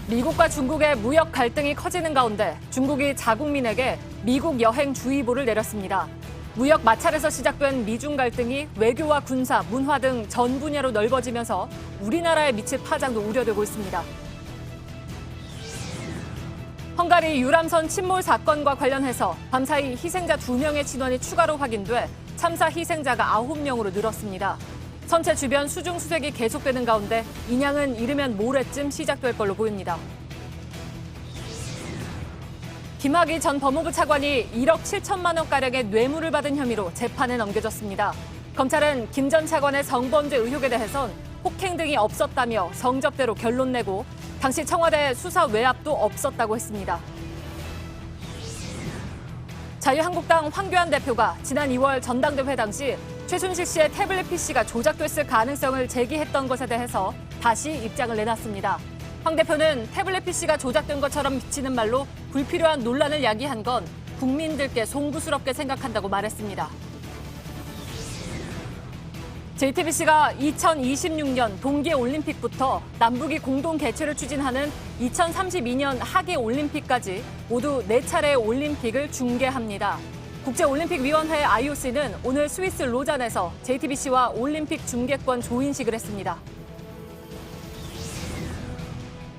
미국과 중국의 무역 갈등이 커지는 가운데 중국이 자국민에게 미국 여행주의보를 내렸습니다. 무역 마찰에서 시작된 미중 갈등이 외교와 군사, 문화 등 전 분야로 넓어지면서 우리나라에 미칠 파장도 우려되고 있습니다. 헝가리 유람선 침몰 사건과 관련해서 밤사이 희생자 2명의 진원이 추가로 확인돼 참사 희생자가 9명으로 늘었습니다. 선체 주변 수중 수색이 계속되는 가운데 인양은 이르면 모레쯤 시작될 걸로 보입니다. 김학의 전 법무부 차관이 1억 7천만 원가량의 뇌물을 받은 혐의로 재판에 넘겨졌습니다. 검찰은 김 전 차관의 성범죄 의혹에 대해선 폭행 등이 없었다며 성접대로 결론 내고 당시 청와대 수사 외압도 없었다고 했습니다. 자유한국당 황교안 대표가 지난 2월 전당대회 당시 최순실 씨의 태블릿 PC가 조작됐을 가능성을 제기했던 것에 대해서 다시 입장을 내놨습니다. 황 대표는 태블릿 PC가 조작된 것처럼 비치는 말로 불필요한 논란을 야기한 건 국민들께 송구스럽게 생각한다고 말했습니다. JTBC가 2026년 동계올림픽부터 남북이 공동 개최를 추진하는 2032년 하계올림픽까지 모두 4차례의 올림픽을 중계합니다. 국제올림픽위원회 IOC는 오늘 스위스 로잔에서 JTBC와 올림픽 중계권 조인식을 했습니다.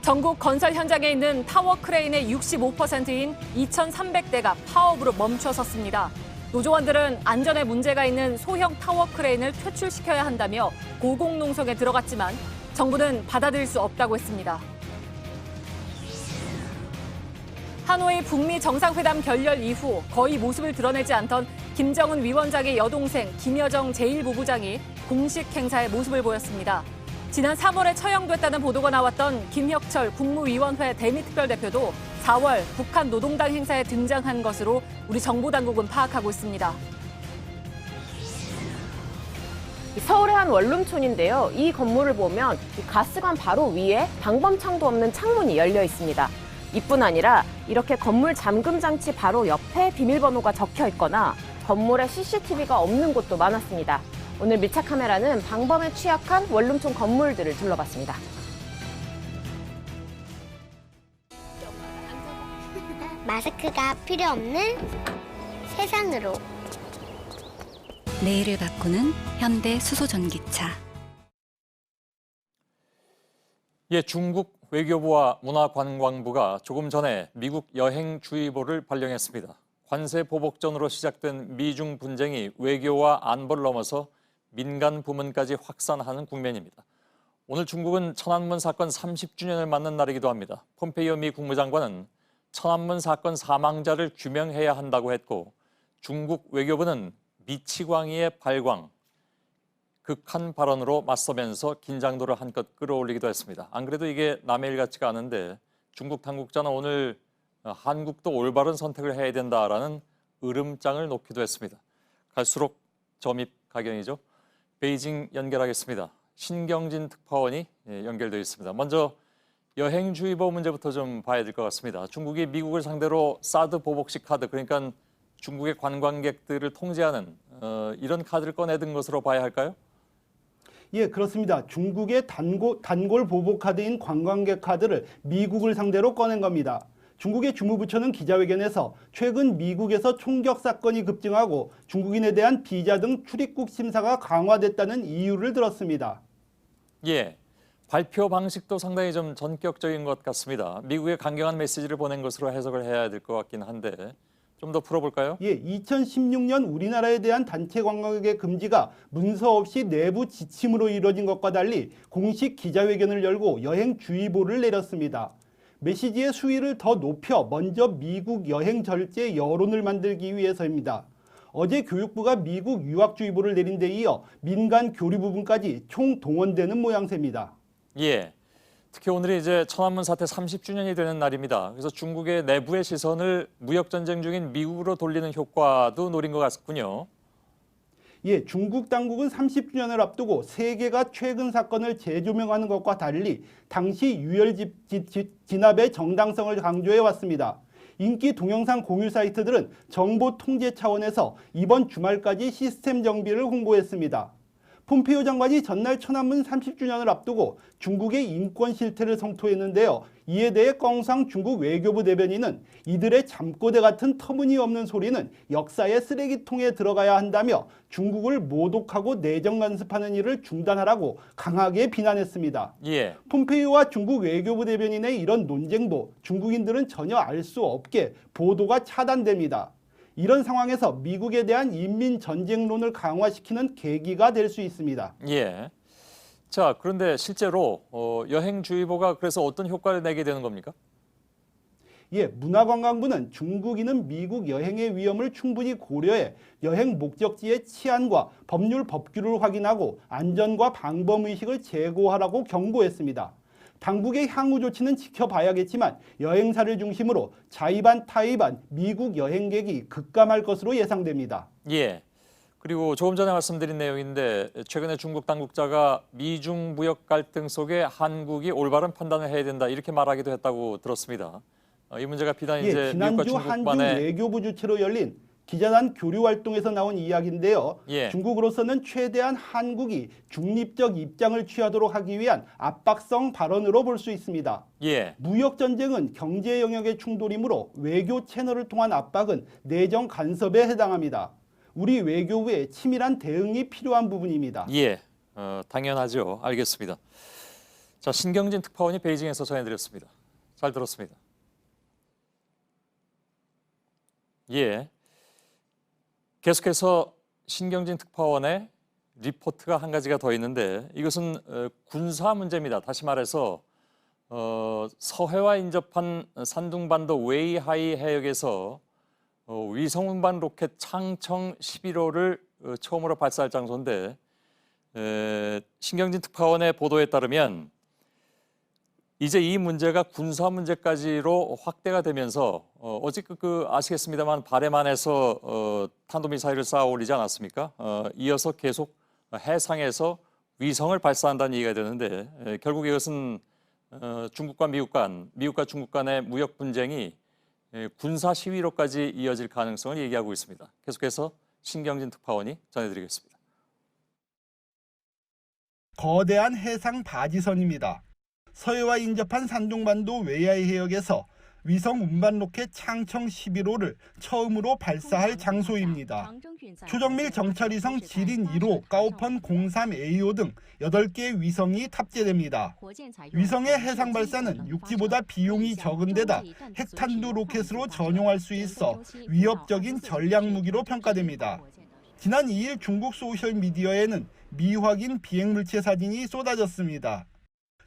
전국 건설 현장에 있는 타워 크레인의 65%인 2,300대가 파업으로 멈춰섰습니다. 노조원들은 안전에 문제가 있는 소형 타워 크레인을 퇴출시켜야 한다며 고공농성에 들어갔지만 정부는 받아들일 수 없다고 했습니다. 하노이 북미 정상회담 결렬 이후 거의 모습을 드러내지 않던 김정은 위원장의 여동생 김여정 제1부부장이 공식 행사에 모습을 보였습니다. 지난 3월에 처형됐다는 보도가 나왔던 김혁철 국무위원회 대미특별대표도 4월 북한 노동당 행사에 등장한 것으로 우리 정보당국은 파악하고 있습니다. 서울의 한 원룸촌인데요. 이 건물을 보면 가스관 바로 위에 방범창도 없는 창문이 열려 있습니다. 이뿐 아니라 이렇게 건물 잠금 장치 바로 옆에 비밀번호가 적혀 있거나 건물에 CCTV가 없는 곳도 많았습니다. 오늘 밀착 카메라는 방범에 취약한 원룸촌 건물들을 둘러봤습니다. 마스크가 필요 없는 세상으로. 내일을 바꾸는 현대 수소전기차. 중국 외교부와 문화관광부가 조금 전에 미국 여행주의보를 발령했습니다. 관세 보복전으로 시작된 미중 분쟁이 외교와 안보를 넘어서 민간 부문까지 확산하는 국면입니다. 오늘 중국은 천안문 사건 30주년을 맞는 날이기도 합니다. 폼페이오 미 국무장관은 천안문 사건 사망자를 규명해야 한다고 했고 중국 외교부는 미치광이의 발광, 극한 발언으로 맞서면서 긴장도를 한껏 끌어올리기도 했습니다. 안 그래도 이게 남의 일 같지가 않은데 중국 당국자는 오늘 한국도 올바른 선택을 해야 된다라는 으름장을 놓기도 했습니다. 갈수록 점입가경이죠. 베이징 연결하겠습니다. 신경진 특파원이 연결되어 있습니다. 먼저 여행주의보 문제부터 좀 봐야 될 것 같습니다. 중국이 미국을 상대로 사드 보복식 카드, 그러니까 중국의 관광객들을 통제하는 이런 카드를 꺼내든 것으로 봐야 할까요? 예, 그렇습니다. 중국의 단골 보복 카드인 관광객 카드를 미국을 상대로 꺼낸 겁니다. 중국의 주무부처는 기자회견에서 최근 미국에서 총격 사건이 급증하고 중국인에 대한 비자 등 출입국 심사가 강화됐다는 이유를 들었습니다. 예, 발표 방식도 상당히 좀 전격적인 것 같습니다. 미국에 강경한 메시지를 보낸 것으로 해석을 해야 될 것 같긴 한데 좀 더 풀어볼까요? 예, 2016년 우리나라에 대한 단체 관광객의 금지가 문서 없이 내부 지침으로 이루어진 것과 달리 공식 기자회견을 열고 여행주의보를 내렸습니다. 메시지의 수위를 더 높여 먼저 미국 여행 절제 여론을 만들기 위해서입니다. 어제 교육부가 미국 유학주의보를 내린 데 이어 민간 교류 부분까지 총동원되는 모양새입니다. 예. 특히 오늘이 이제 천안문 사태 30주년이 되는 날입니다. 그래서 중국의 내부의 시선을 무역전쟁 중인 미국으로 돌리는 효과도 노린 것 같군요. 예, 중국 당국은 30주년을 앞두고 세계가 최근 사건을 재조명하는 것과 달리 당시 유혈 진압의 정당성을 강조해 왔습니다. 인기 동영상 공유 사이트들은 정보 통제 차원에서 이번 주말까지 시스템 정비를 홍보했습니다. 폼페이오 장관이 전날 천안문 30주년을 앞두고 중국의 인권 실태를 성토했는데요. 이에 대해 껑상 중국 외교부 대변인은 이들의 잠꼬대 같은 터무니없는 소리는 역사의 쓰레기통에 들어가야 한다며 중국을 모독하고 내정 간섭하는 일을 중단하라고 강하게 비난했습니다. 예. 폼페이오와 중국 외교부 대변인의 이런 논쟁도 중국인들은 전혀 알 수 없게 보도가 차단됩니다. 이런 상황에서 미국에 대한 인민전쟁론을 강화시키는 계기가 될 수 있습니다. 예. 자, 그런데 실제로 여행주의보가 그래서 어떤 효과를 내게 되는 겁니까? 예, 문화관광부는 중국인은 미국 여행의 위험을 충분히 고려해 여행 목적지의 치안과 법률 법규를 확인하고 안전과 방범의식을 제고하라고 경고했습니다. 당국의 향후 조치는 지켜봐야겠지만 여행사를 중심으로 자의반 타의반 미국 여행객이 급감할 것으로 예상됩니다. 예. 그리고 조금 전에 말씀드린 내용인데 최근에 중국 당국자가 미중 무역 갈등 속에 한국이 올바른 판단을 해야 된다 이렇게 말하기도 했다고 들었습니다. 이 문제가 비단 이제 미국과 지난주 한중 중국만의 외교부 주최로 열린 기자단 교류 활동에서 나온 이야기인데요. 예. 중국으로서는 최대한 한국이 중립적 입장을 취하도록 하기 위한 압박성 발언으로 볼 수 있습니다. 예. 무역 전쟁은 경제 영역의 충돌이므로 외교 채널을 통한 압박은 내정 간섭에 해당합니다. 우리 외교부의 치밀한 대응이 필요한 부분입니다. 예. 당연하죠. 알겠습니다. 자, 신경진 특파원이 베이징에서 전해드렸습니다. 잘 들었습니다. 예. 계속해서 신경진 특파원의 리포트가 한 가지가 더 있는데 이것은 군사 문제입니다. 다시 말해서 서해와 인접한 산둥반도 웨이하이 해역에서 위성 운반 로켓 창청 11호를 처음으로 발사할 장소인데 신경진 특파원의 보도에 따르면 이제 이 문제가 군사 문제까지로 확대가 되면서 어제 아시겠습니다만 바레만에서 탄도미사일을 쌓아 올리지 않았습니까? 이어서 계속 해상에서 위성을 발사한다는 얘기가 되는데 결국 이것은 중국과 미국과 중국 간의 무역 분쟁이 군사 시위로까지 이어질 가능성을 얘기하고 있습니다. 계속해서 신경진 특파원이 전해드리겠습니다. 거대한 해상 바지선입니다. 서해와 인접한 산둥반도 웨이하이 해역에서 위성 운반 로켓 창청 11호를 처음으로 발사할 장소입니다. 초정밀 정찰위성 지린 1호, 까오펀 03AO 등 8개의 위성이 탑재됩니다. 위성의 해상 발사는 육지보다 비용이 적은 데다 핵탄두 로켓으로 전용할 수 있어 위협적인 전략 무기로 평가됩니다. 지난 2일 중국 소셜미디어에는 미확인 비행물체 사진이 쏟아졌습니다.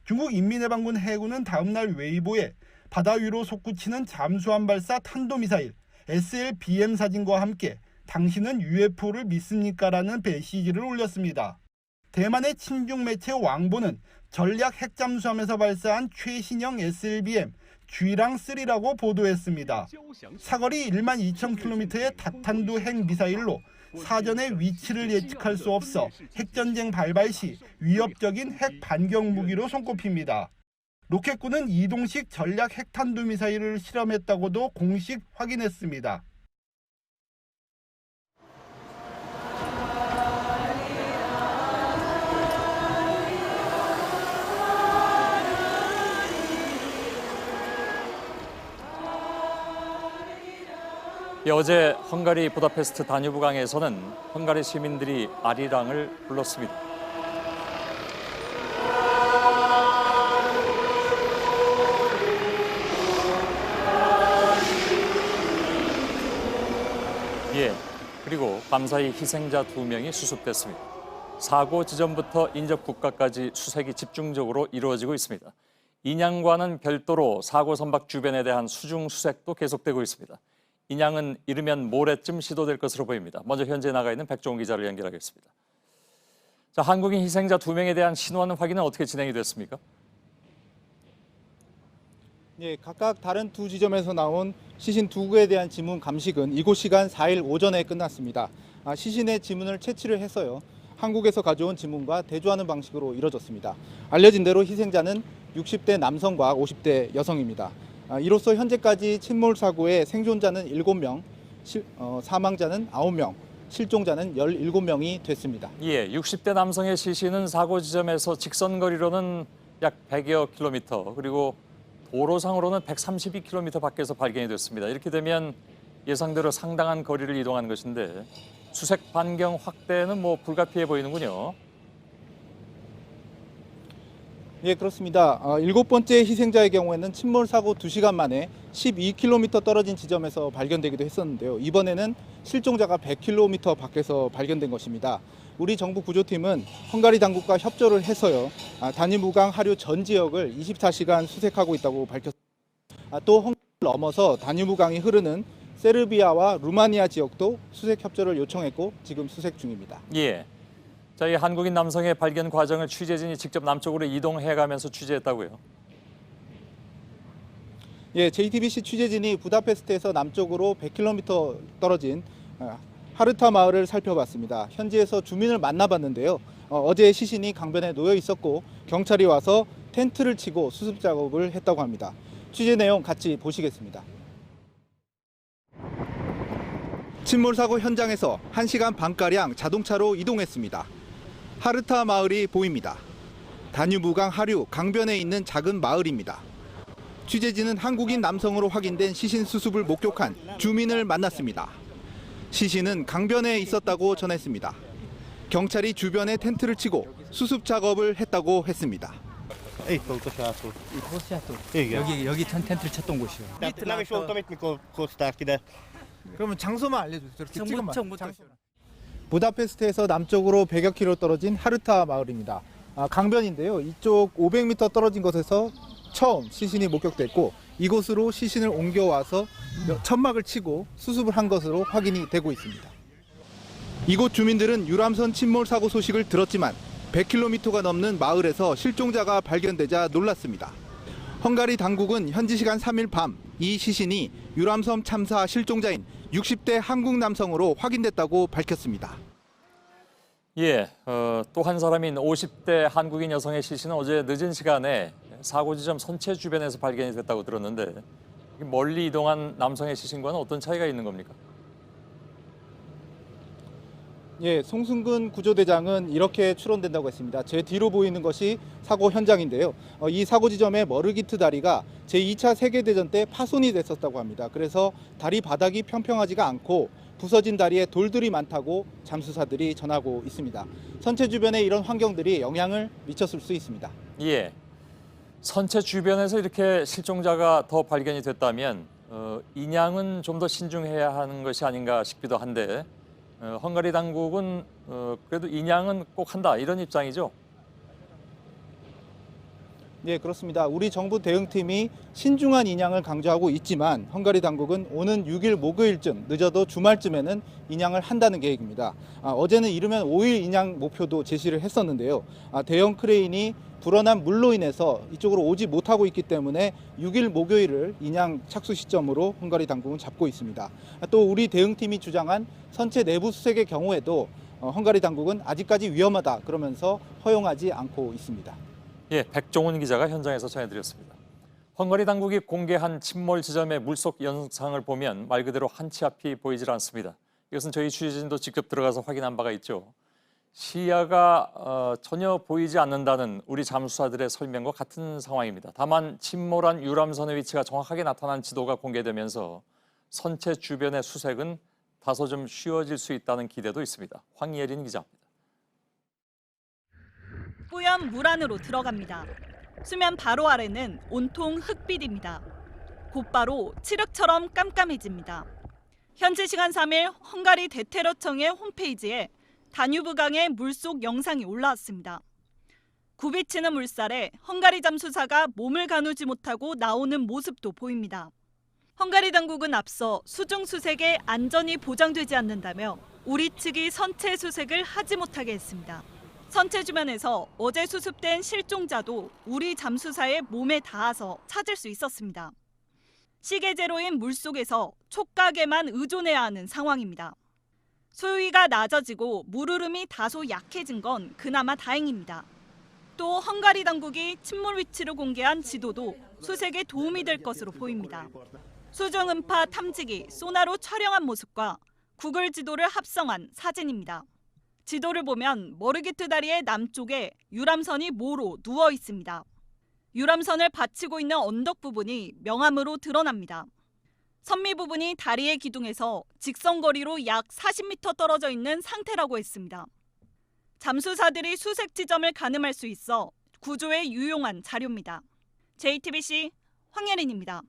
중국 인민해방군 해군은 다음날 웨이보에 바다 위로 솟구치는 잠수함 발사 탄도미사일 SLBM 사진과 함께 당신은 UFO를 믿습니까? 라는 메시지를 올렸습니다. 대만의 친중 매체 왕보는 전략 핵잠수함에서 발사한 최신형 SLBM 쥐랑3라고 보도했습니다. 사거리 12,000km의 다탄두 핵미사일로 사전에 위치를 예측할 수 없어 핵전쟁 발발 시 위협적인 핵 반격 무기로 손꼽힙니다. 로켓군은 이동식 전략 핵탄두 미사일을 실험했다고도 공식 확인했습니다. 어제 헝가리 부다페스트 다뉴브강에서는 헝가리 시민들이 아리랑을 불렀습니다. 그리고 감사히 희생자 2명이 수습됐습니다. 사고 지점부터 인접 국가까지 수색이 집중적으로 이루어지고 있습니다. 인양과는 별도로 사고 선박 주변에 대한 수중 수색도 계속되고 있습니다. 인양은 이르면 모레쯤 시도될 것으로 보입니다. 먼저 현재 나가 있는 백종원 기자를 연결하겠습니다. 자, 한국인 희생자 2명에 대한 신원 확인은 어떻게 진행이 됐습니까? 예, 각각 다른 두 지점에서 나온 시신 2구에 대한 지문 감식은 이곳 시간 4일 오전에 끝났습니다. 시신의 지문을 채취를 해서요, 한국에서 가져온 지문과 대조하는 방식으로 이뤄졌습니다. 알려진 대로 희생자는 60대 남성과 50대 여성입니다. 이로써 현재까지 침몰 사고의 생존자는 7명, 사망자는 9명, 실종자는 17명이 됐습니다. 예, 60대 남성의 시신은 사고 지점에서 직선 거리로는 약 100여 킬로미터, 그리고 도로상으로는 132km 밖에서 발견이 됐습니다. 이렇게 되면 예상대로 상당한 거리를 이동한 것인데 수색 반경 확대는 불가피해 보이는군요. 예, 그렇습니다. 7번째 희생자의 경우에는 침몰 사고 2시간 만에 12km 떨어진 지점에서 발견되기도 했었는데요. 이번에는 실종자가 100km 밖에서 발견된 것입니다. 우리 정부 구조팀은 헝가리 당국과 협조를 해서요. 다뉴브강 하류 전 지역을 24시간 수색하고 있다고 밝혔습니다. 또 헝가리를 넘어서 다뉴브강이 흐르는 세르비아와 루마니아 지역도 수색 협조를 요청했고 지금 수색 중입니다. 예. 자, 이 한국인 남성의 발견 과정을 취재진이 직접 남쪽으로 이동해가면서 취재했다고요? 예, JTBC 취재진이 부다페스트에서 남쪽으로 100km 떨어진 하르타 마을을 살펴봤습니다. 현지에서 주민을 만나봤는데요. 어제 시신이 강변에 놓여 있었고 경찰이 와서 텐트를 치고 수습 작업을 했다고 합니다. 취재 내용 같이 보시겠습니다. 침몰 사고 현장에서 1시간 반가량 자동차로 이동했습니다. 하르타 마을이 보입니다. 다뉴브강 하류 강변에 있는 작은 마을입니다. 취재진은 한국인 남성으로 확인된 시신 수습을 목격한 주민을 만났습니다. 시신은 강변에 있었다고 전했습니다. 경찰이 주변에 텐트를 치고 수습 작업을 했다고 했습니다. 여기 텐트를 쳤던 곳이요. 그러면 장소만 알려주세요. 저렇게 찍으면. 부다페스트에서 남쪽으로 100여 킬로 떨어진 하르타 마을입니다. 강변인데요. 이쪽 500m 떨어진 곳에서 처음 시신이 목격됐고 이곳으로 시신을 옮겨와서 천막을 치고 수습을 한 것으로 확인이 되고 있습니다. 이곳 주민들은 유람선 침몰 사고 소식을 들었지만 100km가 넘는 마을에서 실종자가 발견되자 놀랐습니다. 헝가리 당국은 현지 시간 3일 밤 이 시신이 유람선 참사 실종자인 60대 한국 남성으로 확인됐다고 밝혔습니다. 예, 또 한 사람인 50대 한국인 여성의 시신은 어제 늦은 시간에 사고 지점 선체 주변에서 발견이 됐다고 들었는데 멀리 이동한 남성의 시신과는 어떤 차이가 있는 겁니까? 예, 송승근 구조대장은 이렇게 추론된다고 했습니다. 제 뒤로 보이는 것이 사고 현장인데요. 이 사고 지점의 머르기트 다리가 제2차 세계대전 때 파손이 됐었다고 합니다. 그래서 다리 바닥이 평평하지가 않고 부서진 다리에 돌들이 많다고 잠수사들이 전하고 있습니다. 선체 주변에 이런 환경들이 영향을 미쳤을 수 있습니다. 예, 선체 주변에서 이렇게 실종자가 더 발견이 됐다면 인양은 좀 더 신중해야 하는 것이 아닌가 싶기도 한데 헝가리 당국은 그래도 인양은 꼭 한다 이런 입장이죠? 네, 그렇습니다. 우리 정부 대응팀이 신중한 인양을 강조하고 있지만 헝가리 당국은 오는 6일 목요일쯤 늦어도 주말쯤에는 인양을 한다는 계획입니다. 어제는 이르면 5일 인양 목표도 제시를 했었는데요. 대형 크레인이 불어난 물로 인해서 이쪽으로 오지 못하고 있기 때문에 6일 목요일을 인양 착수 시점으로 헝가리 당국은 잡고 있습니다. 또 우리 대응팀이 주장한 선체 내부 수색의 경우에도 헝가리 당국은 아직까지 위험하다 그러면서 허용하지 않고 있습니다. 예, 백종훈 기자가 현장에서 전해드렸습니다. 헝가리 당국이 공개한 침몰 지점의 물속 영상을 보면 말 그대로 한 치 앞이 보이질 않습니다. 이것은 저희 취재진도 직접 들어가서 확인한 바가 있죠. 시야가 전혀 보이지 않는다는 우리 잠수사들의 설명과 같은 상황입니다. 다만 침몰한 유람선의 위치가 정확하게 나타난 지도가 공개되면서 선체 주변의 수색은 다소 좀 쉬워질 수 있다는 기대도 있습니다. 황예린 기자입니다. 뿌연 물 안으로 들어갑니다. 수면 바로 아래는 온통 흙빛입니다. 곧바로 칠흑처럼 깜깜해집니다. 현지 시간 3일 헝가리 대테러청의 홈페이지에 다뉴브강의 물속 영상이 올라왔습니다. 굽이치는 물살에 헝가리 잠수사가 몸을 가누지 못하고 나오는 모습도 보입니다. 헝가리 당국은 앞서 수중 수색에 안전이 보장되지 않는다며 우리 측이 선체 수색을 하지 못하게 했습니다. 선체 주변에서 어제 수습된 실종자도 우리 잠수사의 몸에 닿아서 찾을 수 있었습니다. 시계제로인 물속에서 촉각에만 의존해야 하는 상황입니다. 수위가 낮아지고 물 흐름이 다소 약해진 건 그나마 다행입니다. 또 헝가리 당국이 침몰 위치를 공개한 지도도 수색에 도움이 될 것으로 보입니다. 수중 음파 탐지기 소나로 촬영한 모습과 구글 지도를 합성한 사진입니다. 지도를 보면 머르기트 다리의 남쪽에 유람선이 모로 누워 있습니다. 유람선을 받치고 있는 언덕 부분이 명암으로 드러납니다. 선미 부분이 다리의 기둥에서 직선거리로 약 40m 떨어져 있는 상태라고 했습니다. 잠수사들이 수색 지점을 가늠할 수 있어 구조에 유용한 자료입니다. JTBC 황예린입니다.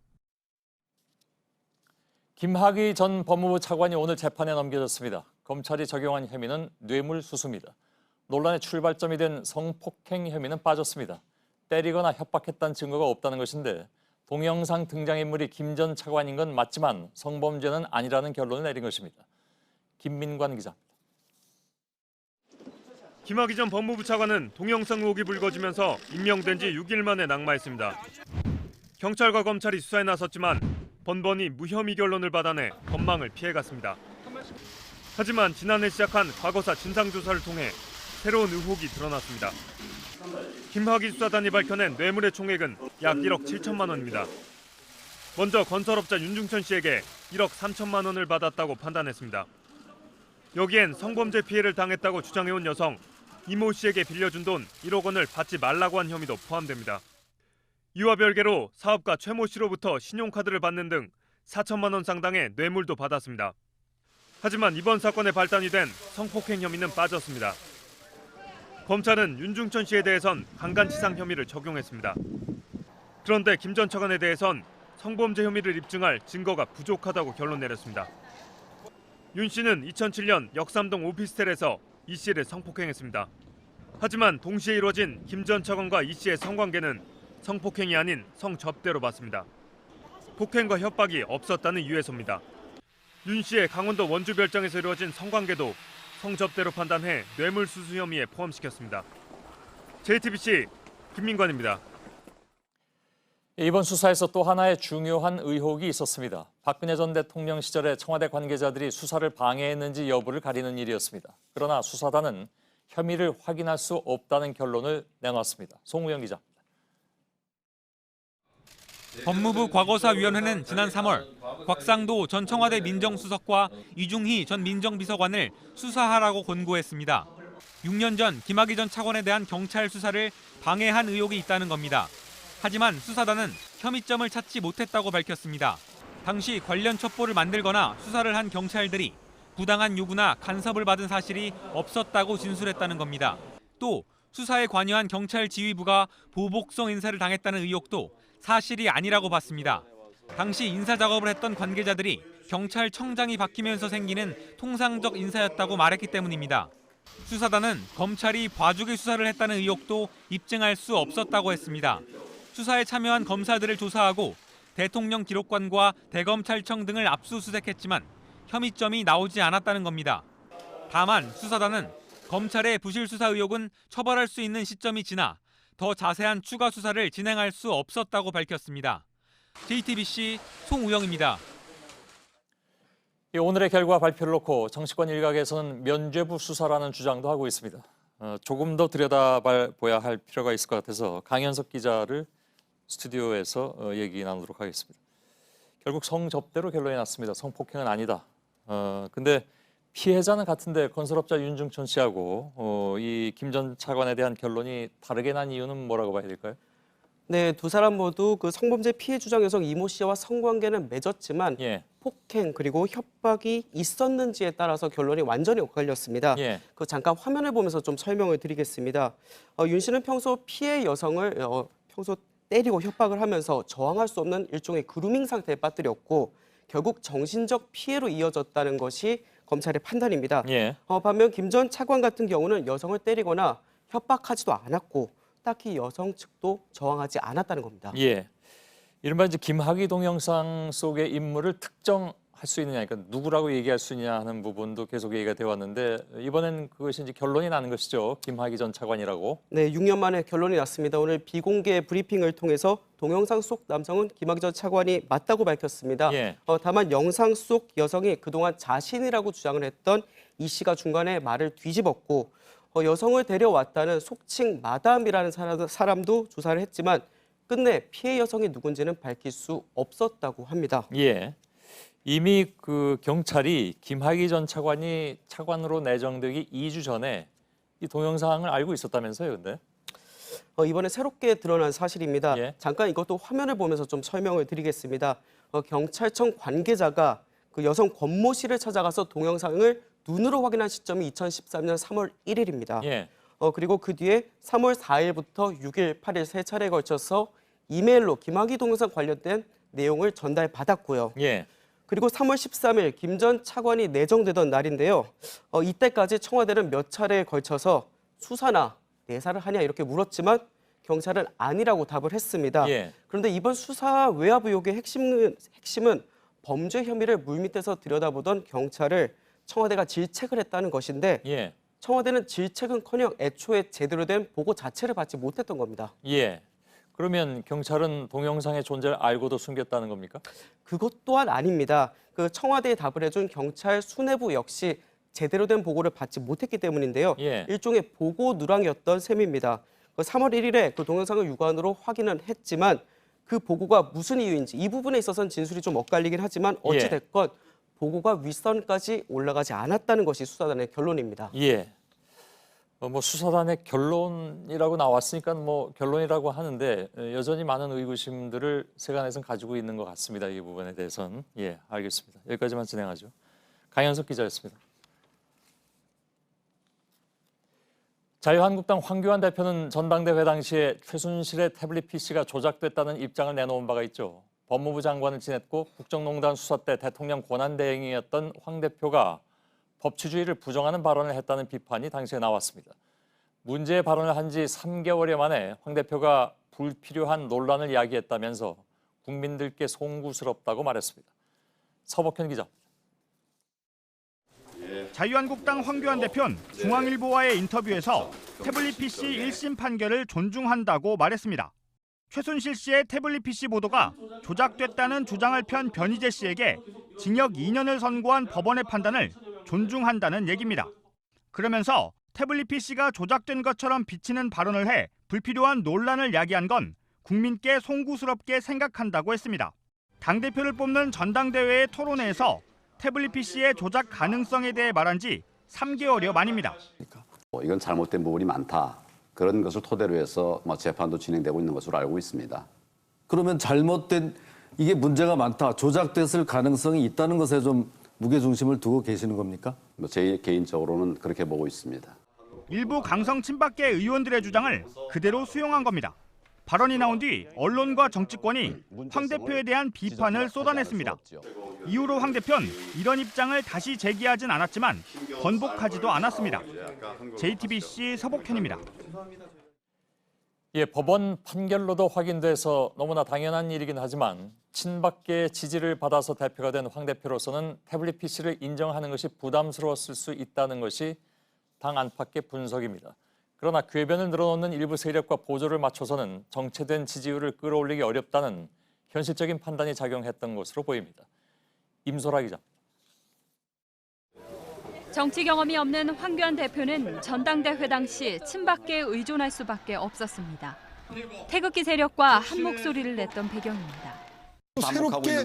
김학의 전 법무부 차관이 오늘 재판에 넘겨졌습니다. 검찰이 적용한 혐의는 뇌물수수입니다. 논란의 출발점이 된 성폭행 혐의는 빠졌습니다. 때리거나 협박했다는 증거가 없다는 것인데 동영상 등장인물이 김 전 차관인 건 맞지만 성범죄는 아니라는 결론을 내린 것입니다. 김민관 기자입니다. 김학의 전 법무부 차관은 동영상 의혹이 불거지면서 임명된 지 6일 만에 낙마했습니다. 경찰과 검찰이 수사에 나섰지만 번번이 무혐의 결론을 받아내 법망을 피해갔습니다. 하지만 지난해 시작한 과거사 진상조사를 통해 새로운 의혹이 드러났습니다. 김학의 수사단이 밝혀낸 뇌물의 총액은 약 1억 7천만 원입니다. 먼저 건설업자 윤중천 씨에게 1억 3천만 원을 받았다고 판단했습니다. 여기엔 성범죄 피해를 당했다고 주장해온 여성 이모 씨에게 빌려준 돈 1억 원을 받지 말라고 한 혐의도 포함됩니다. 이와 별개로 사업가 최모 씨로부터 신용카드를 받는 등 4천만 원 상당의 뇌물도 받았습니다. 하지만 이번 사건의 발단이 된 성폭행 혐의는 빠졌습니다. 검찰은 윤중천 씨에 대해선 강간치상 혐의를 적용했습니다. 그런데 김 전 차관에 대해선 성범죄 혐의를 입증할 증거가 부족하다고 결론 내렸습니다. 윤 씨는 2007년 역삼동 오피스텔에서 이 씨를 성폭행했습니다. 하지만 동시에 이루어진 김 전 차관과 이 씨의 성관계는 성폭행이 아닌 성접대로 봤습니다. 폭행과 협박이 없었다는 이유에서입니다. 윤 씨의 강원도 원주 별장에서 이루어진 성관계도 성접대로 판단해 뇌물수수 혐의에 포함시켰습니다. JTBC 김민관입니다. 이번 수사에서 또 하나의 중요한 의혹이 있었습니다. 박근혜 전 대통령 시절에 청와대 관계자들이 수사를 방해했는지 여부를 가리는 일이었습니다. 그러나 수사단은 혐의를 확인할 수 없다는 결론을 내놨습니다. 송우영 기자. 법무부 과거사위원회는 지난 3월 곽상도 전 청와대 민정수석과 이중희 전 민정비서관을 수사하라고 권고했습니다. 6년 전 김학의 전 차관에 대한 경찰 수사를 방해한 의혹이 있다는 겁니다. 하지만 수사단은 혐의점을 찾지 못했다고 밝혔습니다. 당시 관련 첩보를 만들거나 수사를 한 경찰들이 부당한 요구나 간섭을 받은 사실이 없었다고 진술했다는 겁니다. 또 수사에 관여한 경찰 지휘부가 보복성 인사를 당했다는 의혹도 사실이 아니라고 봤습니다. 당시 인사 작업을 했던 관계자들이 경찰청장이 바뀌면서 생기는 통상적 인사였다고 말했기 때문입니다. 수사단은 검찰이 봐주기 수사를 했다는 의혹도 입증할 수 없었다고 했습니다. 수사에 참여한 검사들을 조사하고 대통령 기록관과 대검찰청 등을 압수수색했지만 혐의점이 나오지 않았다는 겁니다. 다만 수사단은 검찰의 부실 수사 의혹은 처벌할 수 있는 시점이 지나 더 자세한 추가 수사를 진행할 수 없었다고 밝혔습니다. JTBC 송우영입니다. 오늘의 결과 발표를 놓고 정치권 일각에서는 면죄부 수사라는 주장도 하고 있습니다. 조금 더 들여다봐야 할 필요가 있을 것 같아서 강현석 기자를 스튜디오에서 얘기 나누도록 하겠습니다. 결국 성접대로 결론이 났습니다. 성폭행은 아니다. 근데 피해자는 같은데 건설업자 윤중천 씨하고 이 김 전 차관에 대한 결론이 다르게 난 이유는 뭐라고 봐야 될까요? 네, 두 사람 모두 그 성범죄 피해 주장 여성 이모 씨와 성관계는 맺었지만 폭행 그리고 협박이 있었는지에 따라서 결론이 완전히 엇갈렸습니다. 그 잠깐 화면을 보면서 좀 설명을 드리겠습니다. 윤 씨는 평소 피해 여성을 평소 때리고 협박을 하면서 저항할 수 없는 일종의 그루밍 상태에 빠뜨렸고 결국 정신적 피해로 이어졌다는 것이 검찰의 판단입니다. 반면 김 전 차관 같은 경우는 여성을 때리거나 협박하지도 않았고 딱히 여성 측도 저항하지 않았다는 겁니다. 이른바 이제 김학의 동영상 속의 인물을 특정할 수 있느냐, 그러니까 누구라고 얘기할 수 있냐 하는 부분도 계속 얘기가 되어 왔는데 이번엔 그것이 이제 결론이 나는 것이죠. 김학의 전 차관이라고. 네, 6년 만에 결론이 났습니다. 오늘 비공개 브리핑을 통해서 동영상 속 남성은 김학의 전 차관이 맞다고 밝혔습니다. 다만 영상 속 여성이 그동안 자신이라고 주장을 했던 이 씨가 중간에 말을 뒤집었고 여성을 데려왔다는 속칭 마담이라는 사람도 조사를 했지만 끝내 피해 여성이 누군지는 밝힐 수 없었다고 합니다. 이미 그 경찰이 김학의 전 차관이 차관으로 내정되기 2주 전에 이 동영상을 알고 있었다면서요, 근데? 이번에 새롭게 드러난 사실입니다. 예. 잠깐 이것도 화면을 보면서 좀 설명을 드리겠습니다. 경찰청 관계자가 그 여성 권모 씨를 찾아가서 동영상을 눈으로 확인한 시점이 2013년 3월 1일입니다. 예. 그리고 그 뒤에 3월 4일부터 6일, 8일 세 차례에 걸쳐서 이메일로 김학의 동영상 관련된 내용을 전달받았고요. 예. 그리고 3월 13일 김 전 차관이 내정되던 날인데요. 이때까지 청와대는 몇 차례에 걸쳐서 수사나 내사를 하냐 이렇게 물었지만 경찰은 아니라고 답을 했습니다. 예. 그런데 이번 수사 외압 의혹의 핵심은 범죄 혐의를 물밑에서 들여다보던 경찰을 청와대가 질책을 했다는 것인데 예. 청와대는 질책은커녕 애초에 제대로 된 보고 자체를 받지 못했던 겁니다. 예. 그러면 경찰은 동영상의 존재를 알고도 숨겼다는 겁니까? 그것 또한 아닙니다. 그 청와대에 답을 해준 경찰 수뇌부 역시 제대로 된 보고를 받지 못했기 때문인데요. 예. 일종의 보고 누락이었던 셈입니다. 3월 1일에 그 동영상을 육안으로 확인은 했지만 그 보고가 무슨 이유인지 이 부분에 있어서는 진술이 좀 엇갈리긴 하지만 어찌됐건 보고가 윗선까지 올라가지 않았다는 것이 수사단의 결론입니다. 예. 뭐 수사단의 결론이라고 나왔으니까 뭐 결론이라고 하는데 여전히 많은 의구심들을 세간에서는 가지고 있는 것 같습니다. 이 부분에 대해서는. 예, 알겠습니다. 여기까지만 진행하죠. 강현석 기자였습니다. 자유한국당 황교안 대표는 전당대회 당시에 최순실의 태블릿 PC가 조작됐다는 입장을 내놓은 바가 있죠. 법무부 장관을 지냈고 국정농단 수사 때 대통령 권한대행이었던 황 대표가 법치주의를 부정하는 발언을 했다는 비판이 당시에 나왔습니다. 문제의 발언을 한 지 3개월여 만에 황 대표가 불필요한 논란을 야기했다면서 국민들께 송구스럽다고 말했습니다. 서복현 기자. 자유한국당 황교안 대표는 중앙일보와의 인터뷰에서 태블릿 PC 1심 판결을 존중한다고 말했습니다. 최순실 씨의 태블릿 PC 보도가 조작됐다는 주장을 편 변희재 씨에게 징역 2년을 선고한 법원의 판단을 존중한다는 얘기입니다. 그러면서 태블릿 PC가 조작된 것처럼 비치는 발언을 해 불필요한 논란을 야기한 건 국민께 송구스럽게 생각한다고 했습니다. 당대표를 뽑는 전당대회의 토론회에서 태블릿 PC의 조작 가능성에 대해 말한 지 3개월여 만입니다. 이건 잘못된 부분이 많다. 그런 것을 토대로 해서 재판도 진행되고 있는 것으로 알고 있습니다. 그러면 잘못된 이게 문제가 많다. 조작됐을 가능성이 있다는 것에 좀 무게중심을 두고 계시는 겁니까? 제 개인적으로는 그렇게 보고 있습니다. 일부 강성 친박계 의원들의 주장을 그대로 수용한 겁니다. 발언이 나온 뒤 언론과 정치권이 황 대표에 대한 비판을 쏟아냈습니다. 이후로 황 대표는 이런 입장을 다시 제기하진 않았지만 번복하지도 않았습니다. JTBC 서복현입니다. 예, 법원 판결로도 확인돼서 너무나 당연한 일이긴 하지만 친박계의 지지를 받아서 대표가 된 황 대표로서는 태블릿 PC를 인정하는 것이 부담스러웠을 수 있다는 것이 당 안팎의 분석입니다. 그러나 궤변을 늘어놓는 일부 세력과 보조를 맞춰서는 정체된 지지율을 끌어올리기 어렵다는 현실적인 판단이 작용했던 것으로 보입니다. 임소라 기자. 정치 경험이 없는 황교안 대표는 전당대회 당시 친박계에 의존할 수밖에 없었습니다. 태극기 세력과 한 목소리를 냈던 배경입니다. 새롭게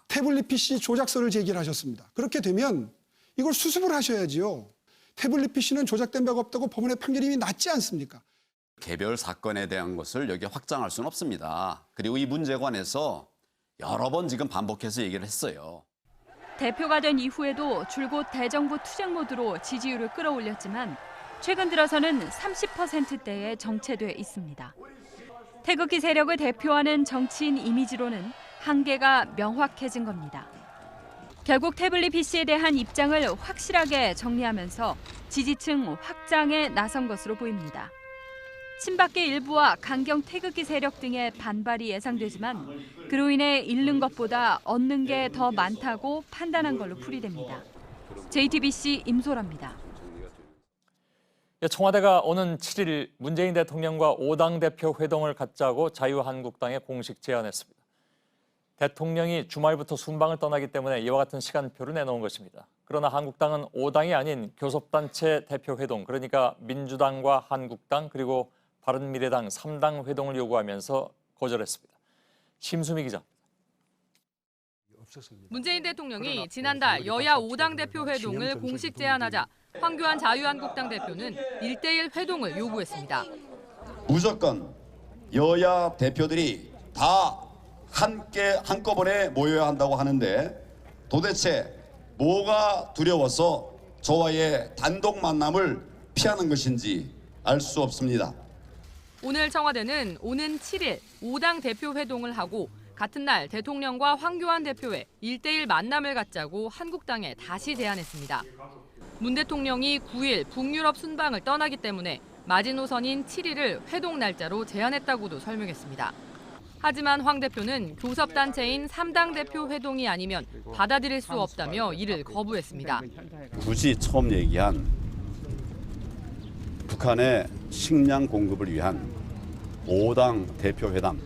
태블릿 PC 조작설을 제기를 하셨습니다. 그렇게 되면 이걸 수습을 하셔야지요. 태블릿 PC는 조작된 바가 없다고 법원의 판결이 이미 났지 않습니까? 개별 사건에 대한 것을 여기에 확장할 수는 없습니다. 그리고 이 문제에 관해서 여러 번 지금 반복해서 얘기를 했어요. 대표가 된 이후에도 줄곧 대정부 투쟁 모드로 지지율을 끌어올렸지만 최근 들어서는 30%대에 정체돼 있습니다. 태극기 세력을 대표하는 정치인 이미지로는 한계가 명확해진 겁니다. 결국 태블릿 PC에 대한 입장을 확실하게 정리하면서 지지층 확장에 나선 것으로 보입니다. 친박계 일부와 강경 태극기 세력 등의 반발이 예상되지만 그로 인해 잃는 것보다 얻는 게 더 많다고 판단한 걸로 풀이됩니다. JTBC 임소라입니다. 청와대가 오는 7일 문재인 대통령과 5당 대표 회동을 갖자고 자유한국당에 공식 제안했습니다. 대통령이 주말부터 순방을 떠나기 때문에 이와 같은 시간표를 내놓은 것입니다. 그러나 한국당은 5당이 아닌 교섭단체 대표 회동, 그러니까 민주당과 한국당 그리고 바른미래당 3당 회동을 요구하면서 거절했습니다. 심수미 기자. 문재인 대통령이 지난달 여야 5당 대표 회동을 공식 제안하자 황교안 자유한국당 대표는 1대1 회동을 요구했습니다. 무조건 여야 대표들이 다 함께 한꺼번에 모여야 한다고 하는데 도대체 뭐가 두려워서 저와의 단독 만남을 피하는 것인지 알 수 없습니다. 오늘 청와대는 오는 7일 5당 대표 회동을 하고 같은 날 대통령과 황교안 대표의 1대1 만남을 갖자고 한국당에 다시 제안했습니다. 문 대통령이 9일 북유럽 순방을 떠나기 때문에 마지노선인 7일을 회동 날짜로 제안했다고도 설명했습니다. 하지만 황 대표는 교섭단체인 3당 대표 회동이 아니면 받아들일 수 없다며 이를 거부했습니다. 굳이 처음 얘기한 북한의 식량 공급을 위한 5당 대표 회담,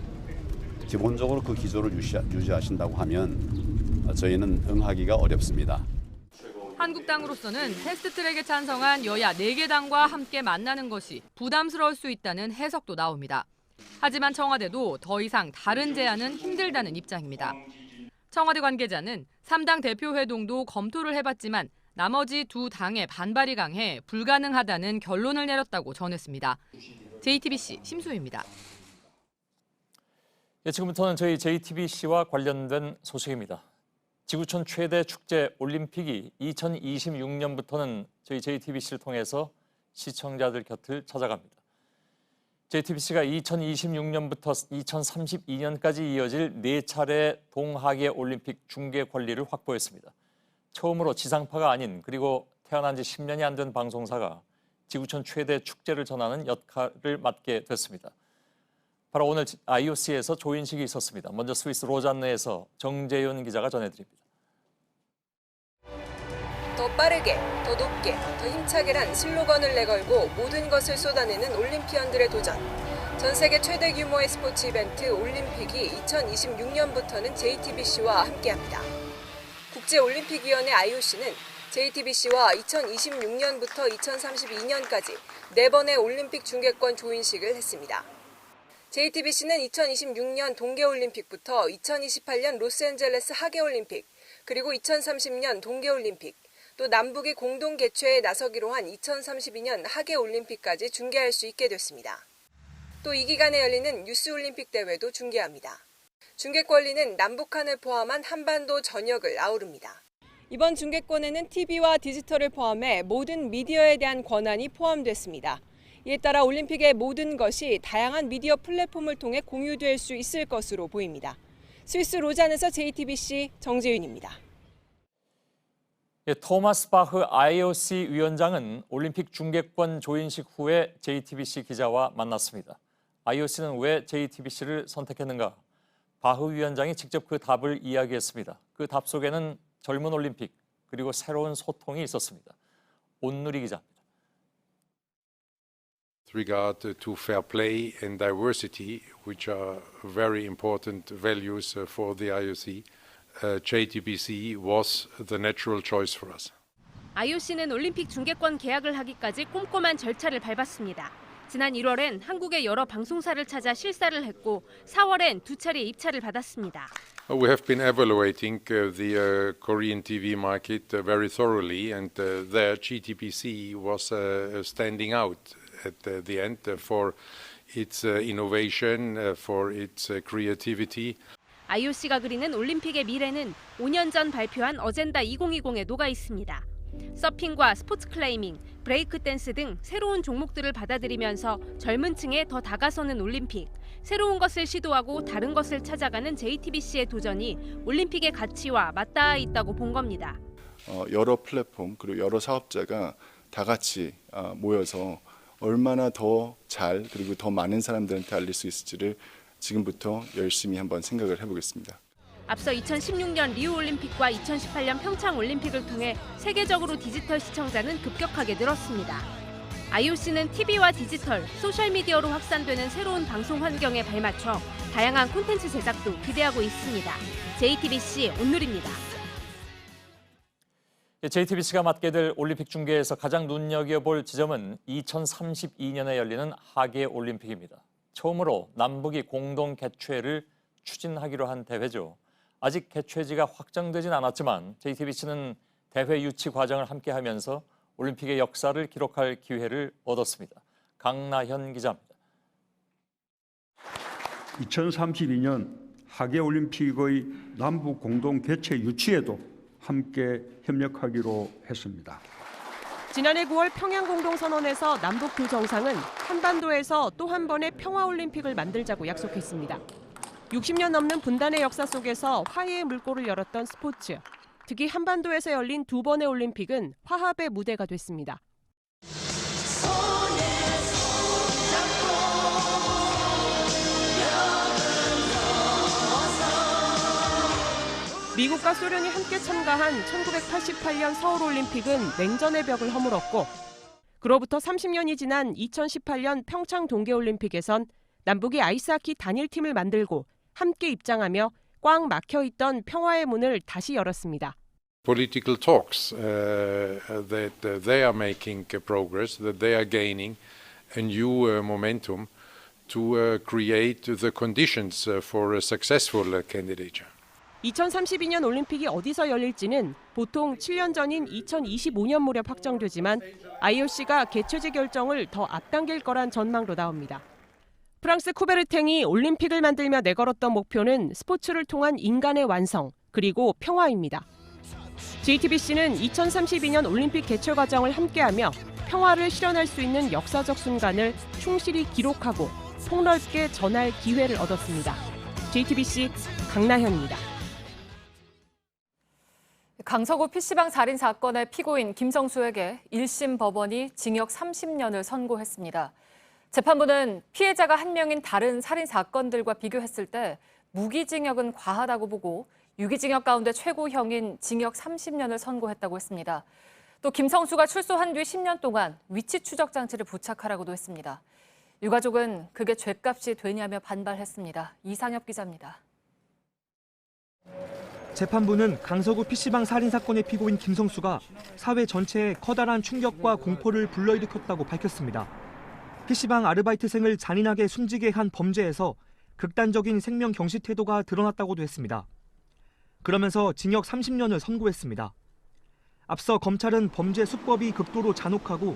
기본적으로 그 기조를 유지하신다고 하면 저희는 응하기가 어렵습니다. 한국당으로서는 패스트트랙에 찬성한 여야 4개 당과 함께 만나는 것이 부담스러울 수 있다는 해석도 나옵니다. 하지만 청와대도 더 이상 다른 제안은 힘들다는 입장입니다. 청와대 관계자는 3당 대표 회동도 검토를 해봤지만 나머지 두 당의 반발이 강해 불가능하다는 결론을 내렸다고 전했습니다. JTBC 심수희입니다. 지금부터는 저희 JTBC와 관련된 소식입니다. 지구촌 최대 축제 올림픽이 2026년부터는 저희 JTBC를 통해서 시청자들 곁을 찾아갑니다. JTBC가 2026년부터 2032년까지 이어질 4차례 동하계 올림픽 중계 권리를 확보했습니다. 처음으로 지상파가 아닌 그리고 태어난 지 10년이 안 된 방송사가 지구촌 최대 축제를 전하는 역할을 맡게 됐습니다. 바로 오늘 IOC에서 조인식이 있었습니다. 먼저 스위스 로잔느에서 정재윤 기자가 전해드립니다. 더 빠르게, 더 높게, 더 힘차게란 슬로건을 내걸고 모든 것을 쏟아내는 올림피언들의 도전. 전 세계 최대 규모의 스포츠 이벤트 올림픽이 2026년부터는 JTBC와 함께합니다. 국제올림픽위원회 IOC는 JTBC와 2026년부터 2032년까지 4번의 올림픽 중계권 조인식을 했습니다. JTBC는 2026년 동계올림픽부터 2028년 로스앤젤레스 하계올림픽, 그리고 2030년 동계올림픽, 또 남북이 공동 개최에 나서기로 한 2032년 하계올림픽까지 중계할 수 있게 됐습니다. 또 이 기간에 열리는 유스올림픽 대회도 중계합니다. 중계 권리는 남북한을 포함한 한반도 전역을 아우릅니다. 이번 중계권에는 TV와 디지털을 포함해 모든 미디어에 대한 권한이 포함됐습니다. 이에 따라 올림픽의 모든 것이 다양한 미디어 플랫폼을 통해 공유될 수 있을 것으로 보입니다. 스위스 로잔에서 JTBC 정재윤입니다. 토마스 바흐 IOC 위원장은 올림픽 중계권 조인식 후에 JTBC 기자와 만났습니다. IOC는 왜 JTBC를 선택했는가? 바흐 위원장이 직접 그 답을 이야기했습니다. 그 답 속에는 젊은 올림픽 그리고 새로운 소통이 있었습니다. 온누리 기자입니다. With regard to fair play and diversity, which are very important values for the IOC, JTBC was the natural choice for us. IOC는 올림픽 중계권 계약을 하기까지 꼼꼼한 절차를 밟았습니다. 지난 1월엔 한국의 여러 방송사를 찾아 실사를 했고 4월엔 2차례 입찰을 받았습니다. We have been evaluating the Korean TV market very thoroughly, and there JTBC was standing out at the end for its innovation, for its creativity. IOC가 그리는 올림픽의 미래는 5년 전 발표한 어젠다 2020에 녹아 있습니다. 서핑과 스포츠 클라이밍, 브레이크 댄스 등 새로운 종목들을 받아들이면서 젊은 층에 더 다가서는 올림픽, 새로운 것을 시도하고 다른 것을 찾아가는 JTBC의 도전이 올림픽의 가치와 맞닿아 있다고 본 겁니다. 여러 플랫폼 그리고 여러 사업자가 다 같이 모여서 얼마나 더 잘 그리고 더 많은 사람들한테 알릴 수 있을지를 지금부터 열심히 한번 생각을 해보겠습니다. 앞서 2016년 리우올림픽과 2018년 평창올림픽을 통해 세계적으로 디지털 시청자는 급격하게 늘었습니다. IOC는 TV와 디지털, 소셜미디어로 확산되는 새로운 방송 환경에 발맞춰 다양한 콘텐츠 제작도 기대하고 있습니다. JTBC 온누리입니다. JTBC가 맡게 될 올림픽 중계에서 가장 눈여겨볼 지점은 2032년에 열리는 하계올림픽입니다. 처음으로 남북이 공동 개최를 추진하기로 한 대회죠. 아직 개최지가 확정되진 않았지만 JTBC는 대회 유치 과정을 함께하면서 올림픽의 역사를 기록할 기회를 얻었습니다. 강나현 기자입니다. 2032년 하계올림픽의 남북 공동 개최 유치에도 함께 협력하기로 했습니다. 지난해 9월 평양 공동선언에서 남북 두 정상은 한반도에서 또 한 번의 평화올림픽을 만들자고 약속했습니다. 60년 넘는 분단의 역사 속에서 화해의 물꼬를 열었던 스포츠. 특히 한반도에서 열린 두 번의 올림픽은 화합의 무대가 됐습니다. 미국과 소련이 함께 참가한 1988년 서울올림픽은 냉전의 벽을 허물었고 그로부터 30년이 지난 2018년 평창 동계올림픽에선 남북이 아이스하키 단일팀을 만들고 함께 입장하며 꽉 막혀있던 평화의 문을 다시 열었습니다. Political talks that they are making progress, that they are gaining a new momentum to create the conditions for a successful candidature. 2032년 올림픽이 어디서 열릴지는 보통 7년 전인 2025년 무렵 확정되지만 IOC가 개최지 결정을 더 앞당길 거란 전망도 나옵니다. 프랑스 쿠베르탱이 올림픽을 만들며 내걸었던 목표는 스포츠를 통한 인간의 완성, 그리고 평화입니다. JTBC는 2032년 올림픽 개최 과정을 함께하며 평화를 실현할 수 있는 역사적 순간을 충실히 기록하고 폭넓게 전할 기회를 얻었습니다. JTBC 강나현입니다. 강서구 PC방 살인 사건의 피고인 김성수에게 1심 법원이 징역 30년을 선고했습니다. 재판부는 피해자가 한 명인 다른 살인 사건들과 비교했을 때 무기징역은 과하다고 보고 유기징역 가운데 최고형인 징역 30년을 선고했다고 했습니다. 또 김성수가 출소한 뒤 10년 동안 위치 추적 장치를 부착하라고도 했습니다. 유가족은 그게 죗값이 되냐며 반발했습니다. 이상엽 기자입니다. 재판부는 강서구 PC방 살인 사건의 피고인 김성수가 사회 전체에 커다란 충격과 공포를 불러일으켰다고 밝혔습니다. PC방 아르바이트생을 잔인하게 숨지게 한 범죄에서 극단적인 생명 경시 태도가 드러났다고도 했습니다. 그러면서 징역 30년을 선고했습니다. 앞서 검찰은 범죄 수법이 극도로 잔혹하고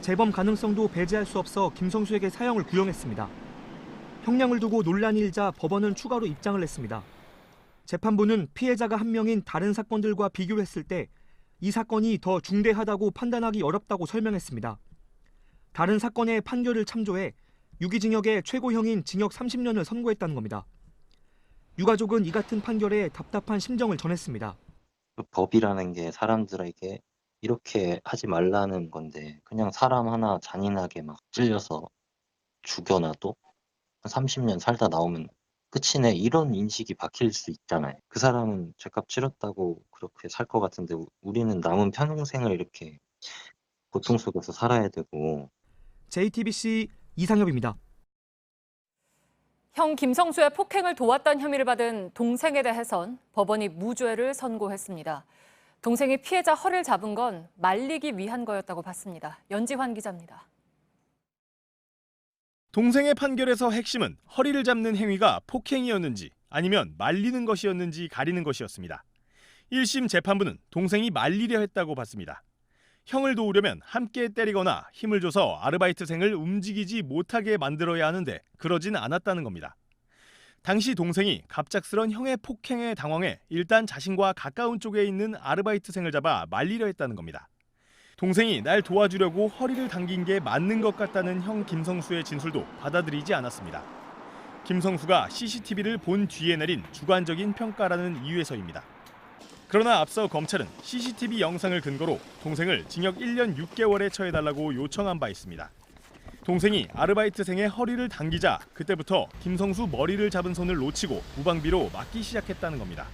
재범 가능성도 배제할 수 없어 김성수에게 사형을 구형했습니다. 형량을 두고 논란이 일자 법원은 추가로 입장을 냈습니다. 재판부는 피해자가 한 명인 다른 사건들과 비교했을 때 이 사건이 더 중대하다고 판단하기 어렵다고 설명했습니다. 다른 사건의 판결을 참조해 유기징역의 최고형인 징역 30년을 선고했다는 겁니다. 유가족은 이 같은 판결에 답답한 심정을 전했습니다. 법이라는 게 사람들에게 이렇게 하지 말라는 건데 그냥 사람 하나 잔인하게 막 찔려서 죽여놔도 30년 살다 나오면 끝이네 이런 인식이 박힐 수 있잖아요. 그 사람은 죄값 치렀다고 그렇게 살 것 같은데 우리는 남은 평생을 이렇게 고통 속에서 살아야 되고. JTBC 이상엽입니다. 형 김성수의 폭행을 도왔다는 혐의를 받은 동생에 대해선 법원이 무죄를 선고했습니다. 동생이 피해자 허를 잡은 건 말리기 위한 거였다고 봤습니다. 연지환 기자입니다. 동생의 판결에서 핵심은 허리를 잡는 행위가 폭행이었는지 아니면 말리는 것이었는지 가리는 것이었습니다. 1심 재판부는 동생이 말리려 했다고 봤습니다. 형을 도우려면 함께 때리거나 힘을 줘서 아르바이트생을 움직이지 못하게 만들어야 하는데 그러진 않았다는 겁니다. 당시 동생이 갑작스런 형의 폭행에 당황해 일단 자신과 가까운 쪽에 있는 아르바이트생을 잡아 말리려 했다는 겁니다. 동생이 날 도와주려고 허리를 당긴 게 맞는 것 같다는 형 김성수의 진술도 받아들이지 않았습니다. 김성수가 CCTV를 본 뒤에 내린 주관적인 평가라는 이유에서입니다. 그러나 앞서 검찰은 CCTV 영상을 근거로 동생을 징역 1년 6개월에 처해달라고 요청한 바 있습니다. 동생이 아르바이트생의 허리를 당기자 그때부터 김성수 머리를 잡은 손을 놓치고 무방비로 맞기 시작했다는 겁니다.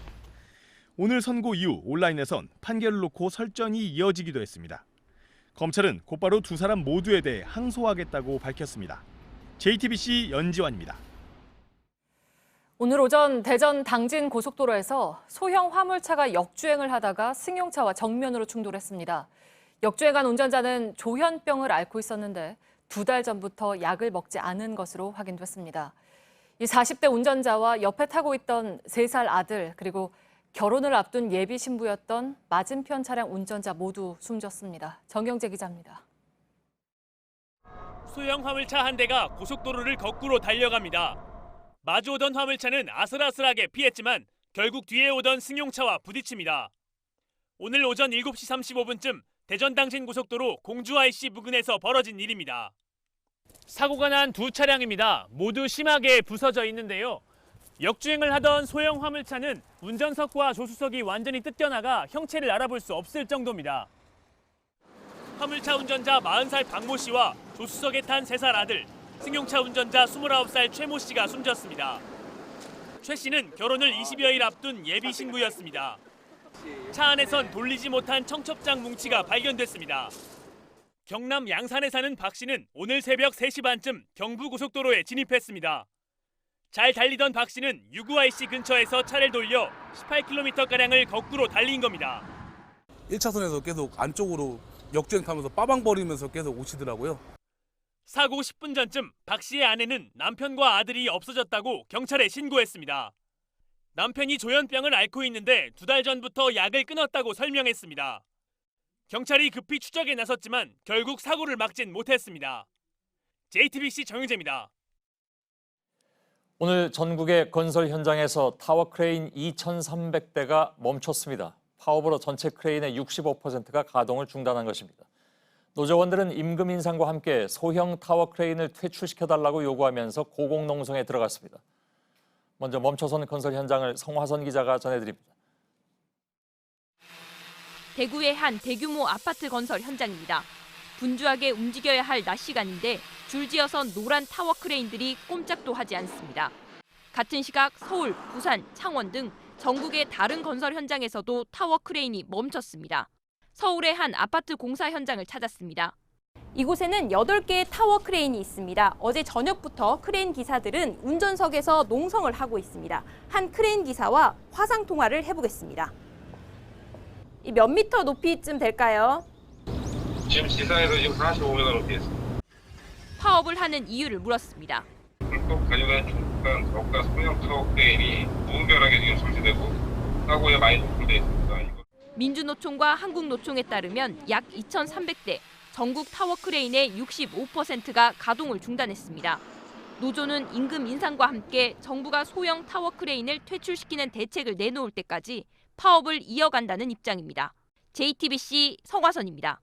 오늘 선고 이후 온라인에선 판결을 놓고 설전이 이어지기도 했습니다. 검찰은 곧바로 두 사람 모두에 대해 항소하겠다고 밝혔습니다. JTBC 연지환입니다. 오늘 오전 대전 당진 고속도로에서 소형 화물차가 역주행을 하다가 승용차와 정면으로 충돌했습니다. 역주행한 운전자는 조현병을 앓고 있었는데 2달 전부터 약을 먹지 않은 것으로 확인됐습니다. 이 40대 운전자와 옆에 타고 있던 3살 아들 그리고 결혼을 앞둔 예비 신부였던 맞은편 차량 운전자 모두 숨졌습니다. 정경재 기자입니다. 소형 화물차 한 대가 고속도로를 거꾸로 달려갑니다. 마주오던 화물차는 아슬아슬하게 피했지만 결국 뒤에 오던 승용차와 부딪힙니다. 오늘 오전 7시 35분쯤 대전 당신 고속도로 공주 IC 부근에서 벌어진 일입니다. 사고가 난 두 차량입니다. 모두 심하게 부서져 있는데요. 역주행을 하던 소형 화물차는 운전석과 조수석이 완전히 뜯겨나가 형체를 알아볼 수 없을 정도입니다. 화물차 운전자 40살 박모 씨와 조수석에 탄 3살 아들, 승용차 운전자 29살 최모 씨가 숨졌습니다. 최 씨는 결혼을 20여일 앞둔 예비 신부였습니다. 차 안에선 돌리지 못한 청첩장 뭉치가 발견됐습니다. 경남 양산에 사는 박 씨는 오늘 새벽 3시 반쯤 경부고속도로에 진입했습니다. 잘 달리던 박 씨는 유구 IC 근처에서 차를 돌려 18km가량을 거꾸로 달린 겁니다. 1차선에서 계속 안쪽으로 역주행 타면서 빠방거리면서 계속 오시더라고요. 사고 10분 전쯤 박 씨의 아내는 남편과 아들이 없어졌다고 경찰에 신고했습니다. 남편이 조현병을 앓고 있는데 2달 전부터 약을 끊었다고 설명했습니다. 경찰이 급히 추적에 나섰지만 결국 사고를 막진 못했습니다. JTBC 정영재입니다. 오늘 전국의 건설 현장에서 타워 크레인 2,300대가 멈췄습니다. 파업으로 전체 크레인의 65%가 가동을 중단한 것입니다. 노조원들은 임금 인상과 함께 소형 타워 크레인을 퇴출시켜달라고 요구하면서 고공농성에 들어갔습니다. 먼저 멈춰선 건설 현장을 성화선 기자가 전해드립니다. 대구의 한 대규모 아파트 건설 현장입니다. 분주하게 움직여야 할 낮 시간인데 줄지어선 노란 타워 크레인들이 꼼짝도 하지 않습니다. 같은 시각 서울, 부산, 창원 등 전국의 다른 건설 현장에서도 타워 크레인이 멈췄습니다. 서울의 한 아파트 공사 현장을 찾았습니다. 이곳에는 8개의 타워 크레인이 있습니다. 어제 저녁부터 크레인 기사들은 운전석에서 농성을 하고 있습니다. 한 크레인 기사와 화상 통화를 해보겠습니다. 몇 미터 높이쯤 될까요? 지금 지상에서 지금 45m 높이 있습니다. 파업을 하는 이유를 물었습니다. 불법 가져간 중간 저가 소형 타워 크레인이 무분별하게 지금 설치되고 사고에 많이 노출돼 있습니다. 민주노총과 한국노총에 따르면 약 2,300대, 전국 타워 크레인의 65%가 가동을 중단했습니다. 노조는 임금 인상과 함께 정부가 소형 타워 크레인을 퇴출시키는 대책을 내놓을 때까지 파업을 이어간다는 입장입니다. JTBC 성화선입니다.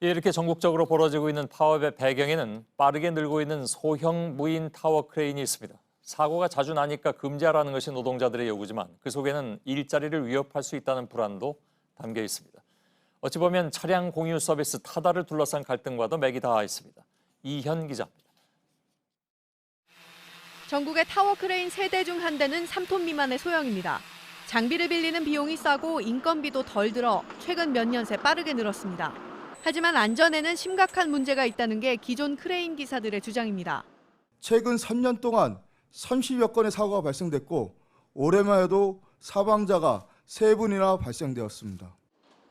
이렇게 전국적으로 벌어지고 있는 파업의 배경에는 빠르게 늘고 있는 소형 무인 타워 크레인이 있습니다. 사고가 자주 나니까 금지하라는 것이 노동자들의 요구지만 그 속에는 일자리를 위협할 수 있다는 불안도 담겨 있습니다. 어찌 보면 차량 공유 서비스 타다를 둘러싼 갈등과도 맥이 닿아 있습니다. 이현 기자입니다. 전국의 타워 크레인 3대 중 한 대는 3톤 미만의 소형입니다. 장비를 빌리는 비용이 싸고 인건비도 덜 들어 최근 몇 년 새 빠르게 늘었습니다. 하지만 안전에는 심각한 문제가 있다는 게 기존 크레인 기사들의 주장입니다. 최근 3년 동안 30여 건의 사고가 발생됐고 올해만 해도 사망자가 3분이나 발생되었습니다.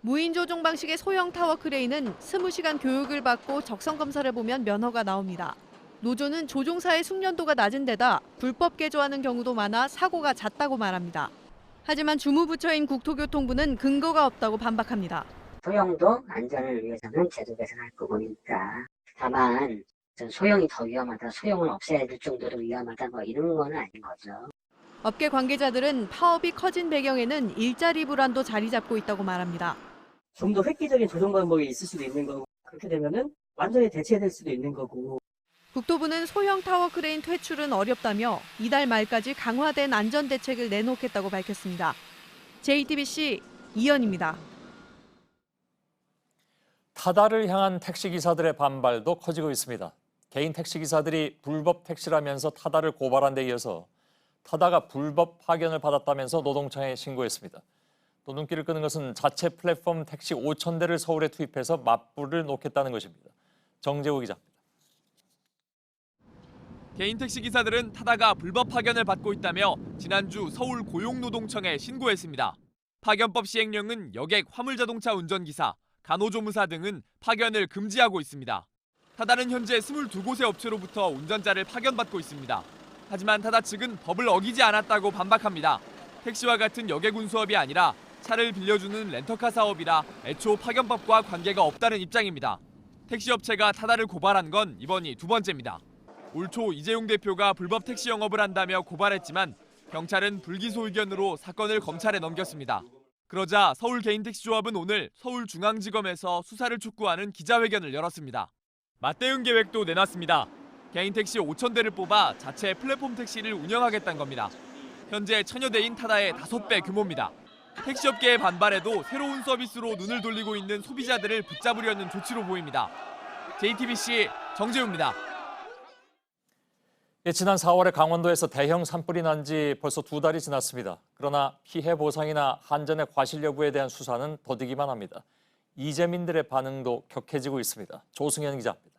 무인 조종 방식의 소형 타워 크레인은 20시간 교육을 받고 적성 검사를 보면 면허가 나옵니다. 노조는 조종사의 숙련도가 낮은 데다 불법 개조하는 경우도 많아 사고가 잦다고 말합니다. 하지만 주무부처인 국토교통부는 근거가 없다고 반박합니다. 소형도 안전을 위해서는 제도 개선할 거니까 다만 소형이 더 위험하다, 소형을 없애야 될 정도로 위험하다 뭐 이런 건 아닌 거죠. 업계 관계자들은 파업이 커진 배경에는 일자리 불안도 자리 잡고 있다고 말합니다. 좀 더 획기적인 조정 방법이 있을 수도 있는 거고 그렇게 되면은 완전히 대체될 수도 있는 거고. 국토부는 소형 타워 크레인 퇴출은 어렵다며 이달 말까지 강화된 안전 대책을 내놓겠다고 밝혔습니다. JTBC 이현입니다. 타다를 향한 택시기사들의 반발도 커지고 있습니다. 개인 택시기사들이 불법 택시라면서 타다를 고발한 데 이어서 타다가 불법 파견을 받았다면서 노동청에 신고했습니다. 또 눈길을 끄는 것은 자체 플랫폼 택시 5,000대를 서울에 투입해서 맞불을 놓겠다는 것입니다. 정재우 기자입니다. 개인 택시 기사들은 타다가 불법 파견을 받고 있다며 지난주 서울 고용노동청에 신고했습니다. 파견법 시행령은 여객 화물자동차 운전기사, 간호조무사 등은 파견을 금지하고 있습니다. 타다는 현재 22곳의 업체로부터 운전자를 파견받고 있습니다. 하지만 타다 측은 법을 어기지 않았다고 반박합니다. 택시와 같은 여객운 수업이 아니라 차를 빌려주는 렌터카 사업이라 애초 파견법과 관계가 없다는 입장입니다. 택시업체가 타다를 고발한 건 이번이 두 번째입니다. 올 초 이재용 대표가 불법 택시 영업을 한다며 고발했지만 경찰은 불기소 의견으로 사건을 검찰에 넘겼습니다. 그러자 서울개인택시조합은 오늘 서울중앙지검에서 수사를 촉구하는 기자회견을 열었습니다. 맞대응 계획도 내놨습니다. 개인택시 5,000대를 뽑아 자체 플랫폼 택시를 운영하겠다는 겁니다. 현재 1,000여 대인 타다의 5배 규모입니다. 택시업계의 반발에도 새로운 서비스로 눈을 돌리고 있는 소비자들을 붙잡으려는 조치로 보입니다. JTBC 정재우입니다. 지난 4월에 강원도에서 대형 산불이 난 지 벌써 2달이 지났습니다. 그러나 피해 보상이나 한전의 과실 여부에 대한 수사는 더디기만 합니다. 이재민들의 반응도 격해지고 있습니다. 조승현 기자입니다.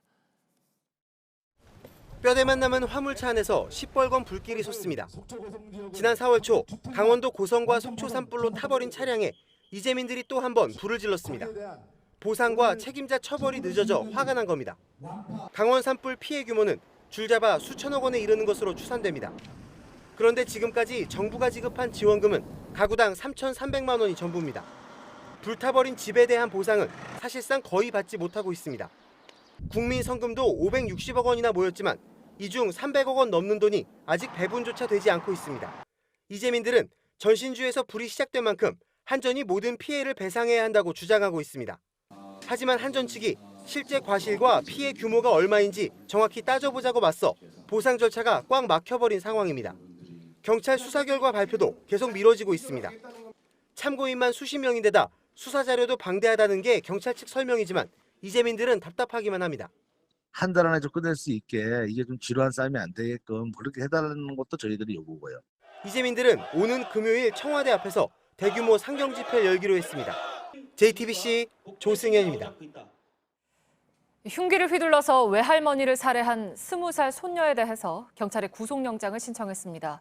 뼈대만 남은 화물차 안에서 시뻘건 불길이 솟습니다. 지난 4월 초 강원도 고성과 속초 산불로 타버린 차량에 이재민들이 또 한 번 불을 질렀습니다. 보상과 책임자 처벌이 늦어져 화가 난 겁니다. 강원 산불 피해 규모는 줄잡아 수천억 원에 이르는 것으로 추산됩니다. 그런데 지금까지 정부가 지급한 지원금은 가구당 3,300만 원이 전부입니다. 불타버린 집에 대한 보상은 사실상 거의 받지 못하고 있습니다. 국민 성금도 560억 원이나 모였지만 이 중 300억 원 넘는 돈이 아직 배분조차 되지 않고 있습니다. 이재민들은 전신주에서 불이 시작된 만큼 한전이 모든 피해를 배상해야 한다고 주장하고 있습니다. 하지만 한전 측이 실제 과실과 피해 규모가 얼마인지 정확히 따져보자고 맞서 보상 절차가 꽉 막혀버린 상황입니다. 경찰 수사 결과 발표도 계속 미뤄지고 있습니다. 참고인만 수십 명인데다 수사 자료도 방대하다는 게 경찰 측 설명이지만 이재민들은 답답하기만 합니다. 한 달 안에 좀 끝낼 수 있게 이게 좀 지루한 싸움이 안 되게끔 그렇게 해달라는 것도 저희들이 요구고요. 이재민들은 오는 금요일 청와대 앞에서 대규모 상경 집회를 열기로 했습니다. JTBC 조승현입니다. 흉기를 휘둘러서 외할머니를 살해한 20살 손녀에 대해서 경찰에 구속영장을 신청했습니다.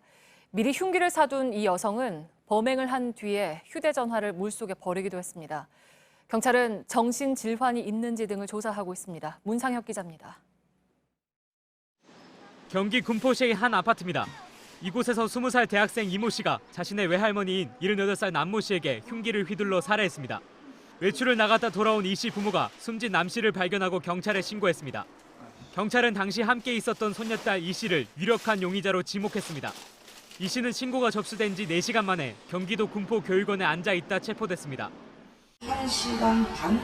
미리 흉기를 사둔 이 여성은 범행을 한 뒤에 휴대전화를 물속에 버리기도 했습니다. 경찰은 정신질환이 있는지 등을 조사하고 있습니다. 문상혁 기자입니다. 경기 군포시의 한 아파트입니다. 이곳에서 20살 대학생 이모 씨가 자신의 외할머니인 78살 남모 씨에게 흉기를 휘둘러 살해했습니다. 외출을 나갔다 돌아온 이 씨 부모가 숨진 남 씨를 발견하고 경찰에 신고했습니다. 경찰은 당시 함께 있었던 손녀딸 이 씨를 유력한 용의자로 지목했습니다. 이 씨는 신고가 접수된 지 4시간 만에 경기도 군포교육원에 앉아 있다 체포됐습니다. 1시간 반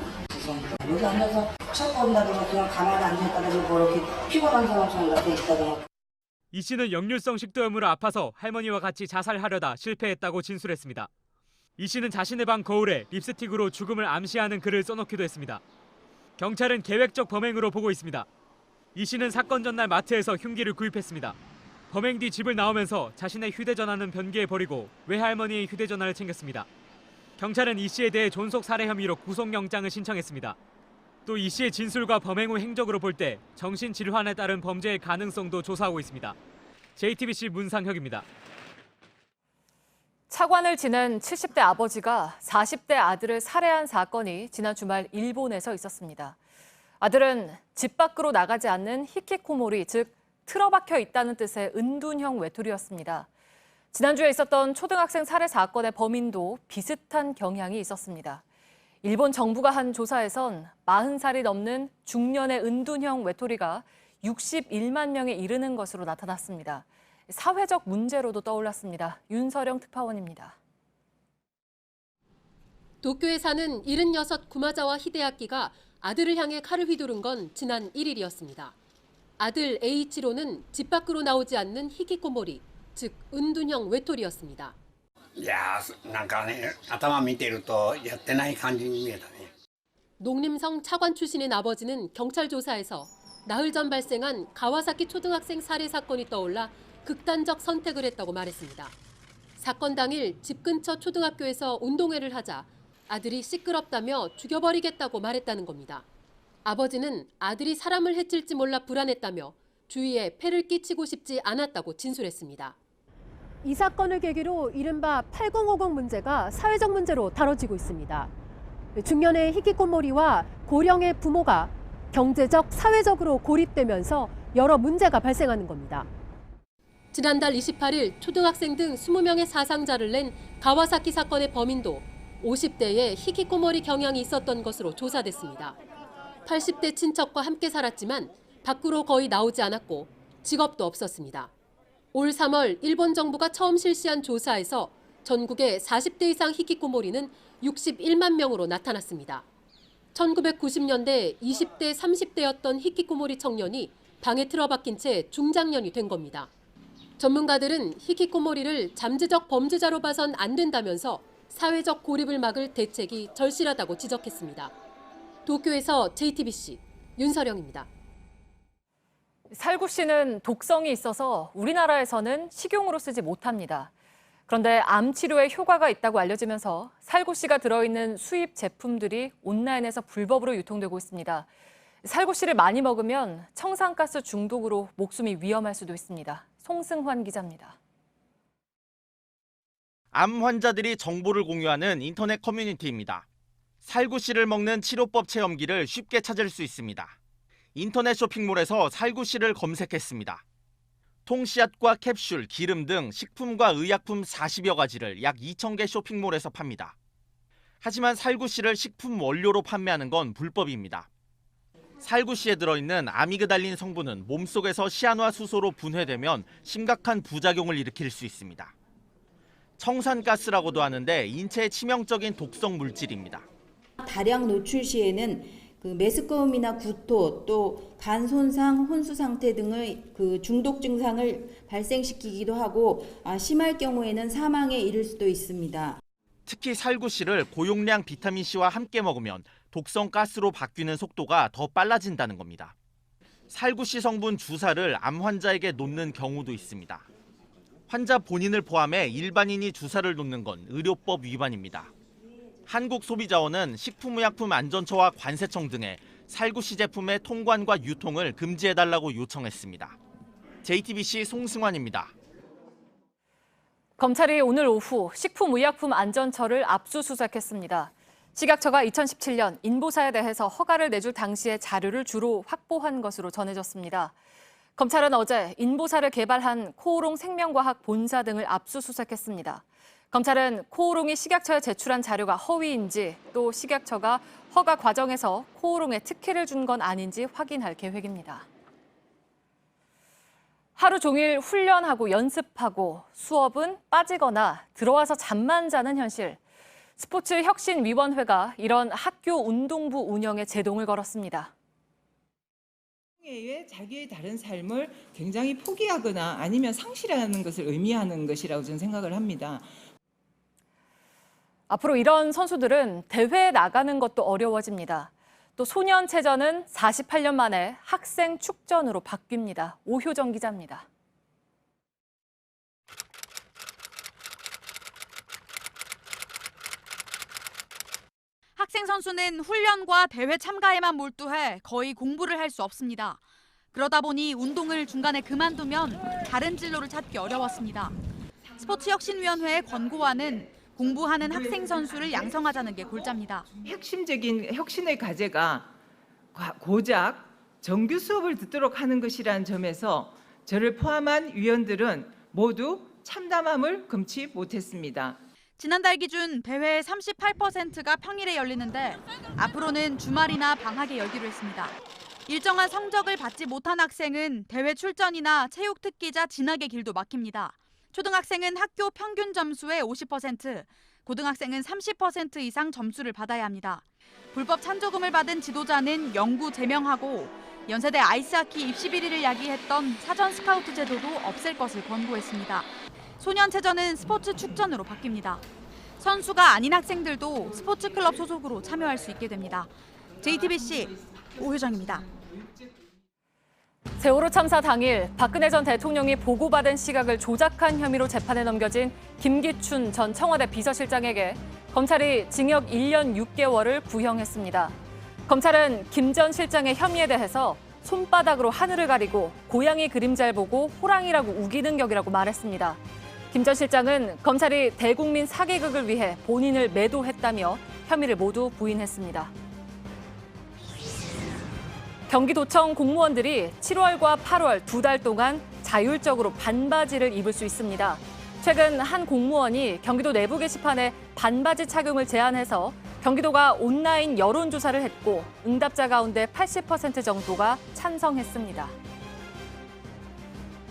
여기 앉아서 책 본다든가 그냥 가만히 앉아있다든가 그렇게 피곤한 상황처럼 옆에 있다든가. 이 씨는 역류성 식도염으로 아파서 할머니와 같이 자살하려다 실패했다고 진술했습니다. 이 씨는 자신의 방 거울에 립스틱으로 죽음을 암시하는 글을 써놓기도 했습니다. 경찰은 계획적 범행으로 보고 있습니다. 이 씨는 사건 전날 마트에서 흉기를 구입했습니다. 범행 뒤 집을 나오면서 자신의 휴대전화는 변기에 버리고 외할머니의 휴대전화를 챙겼습니다. 경찰은 이 씨에 대해 존속 살해 혐의로 구속영장을 신청했습니다. 또 이 씨의 진술과 범행 후 행적으로 볼 때 정신질환에 따른 범죄의 가능성도 조사하고 있습니다. JTBC 문상혁입니다. 차관을 지낸 70대 아버지가 40대 아들을 살해한 사건이 지난 주말 일본에서 있었습니다. 아들은 집 밖으로 나가지 않는 히키코모리, 즉 틀어박혀 있다는 뜻의 은둔형 외톨이였습니다. 지난주에 있었던 초등학생 살해 사건의 범인도 비슷한 경향이 있었습니다. 일본 정부가 한 조사에선 40살이 넘는 중년의 은둔형 외톨이가 61만 명에 이르는 것으로 나타났습니다. 사회적 문제로도 떠올랐습니다. 윤서령 특파원입니다. 도쿄에 사는 76 구마자와 히데아키가 아들을 향해 칼을 휘두른 건 지난 1일이었습니다. 아들 에이치로는 집 밖으로 나오지 않는 히키코모리, 즉 은둔형 외톨이였습니다. いやなんかね頭見てるとやってない感じに見えたね. 농림성 차관 출신인 아버지는 경찰 조사에서 나흘 전 발생한 가와사키 초등학생 살해 사건이 떠올라 극단적 선택을 했다고 말했습니다. 사건 당일 집 근처 초등학교에서 운동회를 하자 아들이 시끄럽다며 죽여버리겠다고 말했다는 겁니다. 아버지는 아들이 사람을 해칠지 몰라 불안했다며 주위에 폐를 끼치고 싶지 않았다고 진술했습니다. 이 사건을 계기로 이른바 8050 문제가 사회적 문제로 다뤄지고 있습니다. 중년의 히키코모리와 고령의 부모가 경제적, 사회적으로 고립되면서 여러 문제가 발생하는 겁니다. 지난달 28일 초등학생 등 20명의 사상자를 낸 가와사키 사건의 범인도 50대에 히키코모리 경향이 있었던 것으로 조사됐습니다. 80대 친척과 함께 살았지만 밖으로 거의 나오지 않았고 직업도 없었습니다. 올 3월 일본 정부가 처음 실시한 조사에서 전국의 40대 이상 히키코모리는 61만 명으로 나타났습니다. 1990년대 20대, 30대였던 히키코모리 청년이 방에 틀어박힌 채 중장년이 된 겁니다. 전문가들은 히키코모리를 잠재적 범죄자로 봐선 안 된다면서 사회적 고립을 막을 대책이 절실하다고 지적했습니다. 도쿄에서 JTBC 윤서령입니다. 살구씨는 독성이 있어서 우리나라에서는 식용으로 쓰지 못합니다. 그런데 암 치료에 효과가 있다고 알려지면서 살구씨가 들어있는 수입 제품들이 온라인에서 불법으로 유통되고 있습니다. 살구씨를 많이 먹으면 청산가스 중독으로 목숨이 위험할 수도 있습니다. 송승환 기자입니다. 암 환자들이 정보를 공유하는 인터넷 커뮤니티입니다. 살구씨를 먹는 치료법 체험기를 쉽게 찾을 수 있습니다. 인터넷 쇼핑몰에서 살구씨를 검색했습니다. 통씨앗과 캡슐, 기름 등 식품과 의약품 40여 가지를 약 2,000개 쇼핑몰에서 팝니다. 하지만 살구씨를 식품 원료로 판매하는 건 불법입니다. 살구씨에 들어있는 아미그달린 성분은 몸속에서 시아노아수소로 분해되면 심각한 부작용을 일으킬 수 있습니다. 청산가스라고도 하는데 인체에 치명적인 독성 물질입니다. 다량 노출 시에는 메스꺼움이나 구토, 또 간 손상, 혼수 상태 등의 중독 증상을 발생시키기도 하고 심할 경우에는 사망에 이를 수도 있습니다. 특히 살구씨를 고용량 비타민C와 함께 먹으면 독성 가스로 바뀌는 속도가 더 빨라진다는 겁니다. 살구씨 성분 주사를 암 환자에게 놓는 경우도 있습니다. 환자 본인을 포함해 일반인이 주사를 놓는 건 의료법 위반입니다. 한국소비자원은 식품의약품안전처와 관세청 등에 살구씨 제품의 통관과 유통을 금지해달라고 요청했습니다. JTBC 송승환입니다. 검찰이 오늘 오후 식품의약품안전처를 압수수색했습니다. 식약처가 2017년 인보사에 대해서 허가를 내줄 당시의 자료를 주로 확보한 것으로 전해졌습니다. 검찰은 어제 인보사를 개발한 코오롱 생명과학 본사 등을 압수수색했습니다. 검찰은 코오롱이 식약처에 제출한 자료가 허위인지 또 식약처가 허가 과정에서 코오롱에 특혜를 준 건 아닌지 확인할 계획입니다. 하루 종일 훈련하고 연습하고 수업은 빠지거나 들어와서 잠만 자는 현실. 스포츠혁신위원회가 이런 학교 운동부 운영에 제동을 걸었습니다. 에 자기의 다른 삶을 굉장히 포기하거나 아니면 상실하는 것을 의미하는 것이라고 저는 생각을 합니다. 앞으로 이런 선수들은 대회에 나가는 것도 어려워집니다. 또 소년체전은 48년 만에 학생 축전으로 바뀝니다. 오효정 기자입니다. 학생 선수는 훈련과 대회 참가에만 몰두해 거의 공부를 할 수 없습니다. 그러다 보니 운동을 중간에 그만두면 다른 진로를 찾기 어려웠습니다. 스포츠혁신위원회의 권고안은 공부하는 학생 선수를 양성하자는 게 골자입니다. 핵심적인 혁신의 과제가 고작 정규 수업을 듣도록 하는 것이라는 점에서 저를 포함한 위원들은 모두 참담함을 금치 못했습니다. 지난달 기준 대회의 38%가 평일에 열리는데 앞으로는 주말이나 방학에 열기로 했습니다. 일정한 성적을 받지 못한 학생은 대회 출전이나 체육 특기자 진학의 길도 막힙니다. 초등학생은 학교 평균 점수의 50%, 고등학생은 30% 이상 점수를 받아야 합니다. 불법 찬조금을 받은 지도자는 영구 제명하고 연세대 아이스하키 입시 비리를 야기했던 사전 스카우트 제도도 없앨 것을 권고했습니다. 소년체전은 스포츠 축전으로 바뀝니다. 선수가 아닌 학생들도 스포츠클럽 소속으로 참여할 수 있게 됩니다. JTBC 오효정입니다. 세월호 참사 당일 박근혜 전 대통령이 보고받은 시각을 조작한 혐의로 재판에 넘겨진 김기춘 전 청와대 비서실장에게 검찰이 징역 1년 6개월을 구형했습니다. 검찰은 김 전 실장의 혐의에 대해서 손바닥으로 하늘을 가리고 고양이 그림자를 보고 호랑이라고 우기는 격이라고 말했습니다. 김 전 실장은 검찰이 대국민 사기극을 위해 본인을 매도했다며 혐의를 모두 부인했습니다. 경기도청 공무원들이 7월과 8월 2달 동안 자율적으로 반바지를 입을 수 있습니다. 최근 한 공무원이 경기도 내부 게시판에 반바지 착용을 제안해서 경기도가 온라인 여론조사를 했고 응답자 가운데 80% 정도가 찬성했습니다.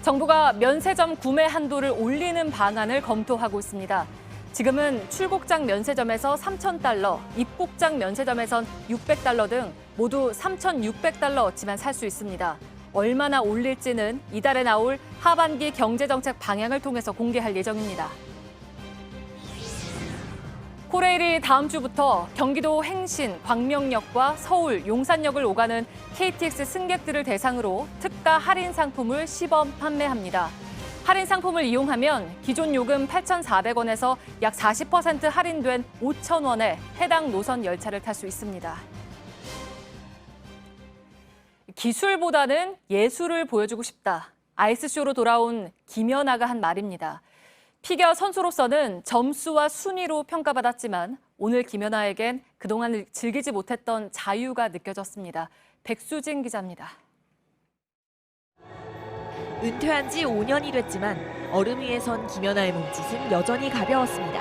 정부가 면세점 구매 한도를 올리는 방안을 검토하고 있습니다. 지금은 출국장 면세점에서 3,000달러, 입국장 면세점에선 600달러 등 모두 3,600달러어치만 살 수 있습니다. 얼마나 올릴지는 이달에 나올 하반기 경제정책 방향을 통해서 공개할 예정입니다. 코레일이 다음 주부터 경기도 행신, 광명역과 서울, 용산역을 오가는 KTX 승객들을 대상으로 특가 할인 상품을 시범 판매합니다. 할인 상품을 이용하면 기존 요금 8,400원에서 약 40% 할인된 5,000원에 해당 노선 열차를 탈 수 있습니다. 기술보다는 예술을 보여주고 싶다. 아이스쇼로 돌아온 김연아가 한 말입니다. 피겨 선수로서는 점수와 순위로 평가받았지만 오늘 김연아에겐 그동안 즐기지 못했던 자유가 느껴졌습니다. 백수진 기자입니다. 은퇴한 지 5년이 됐지만 얼음 위에 선 김연아의 몸짓은 여전히 가벼웠습니다.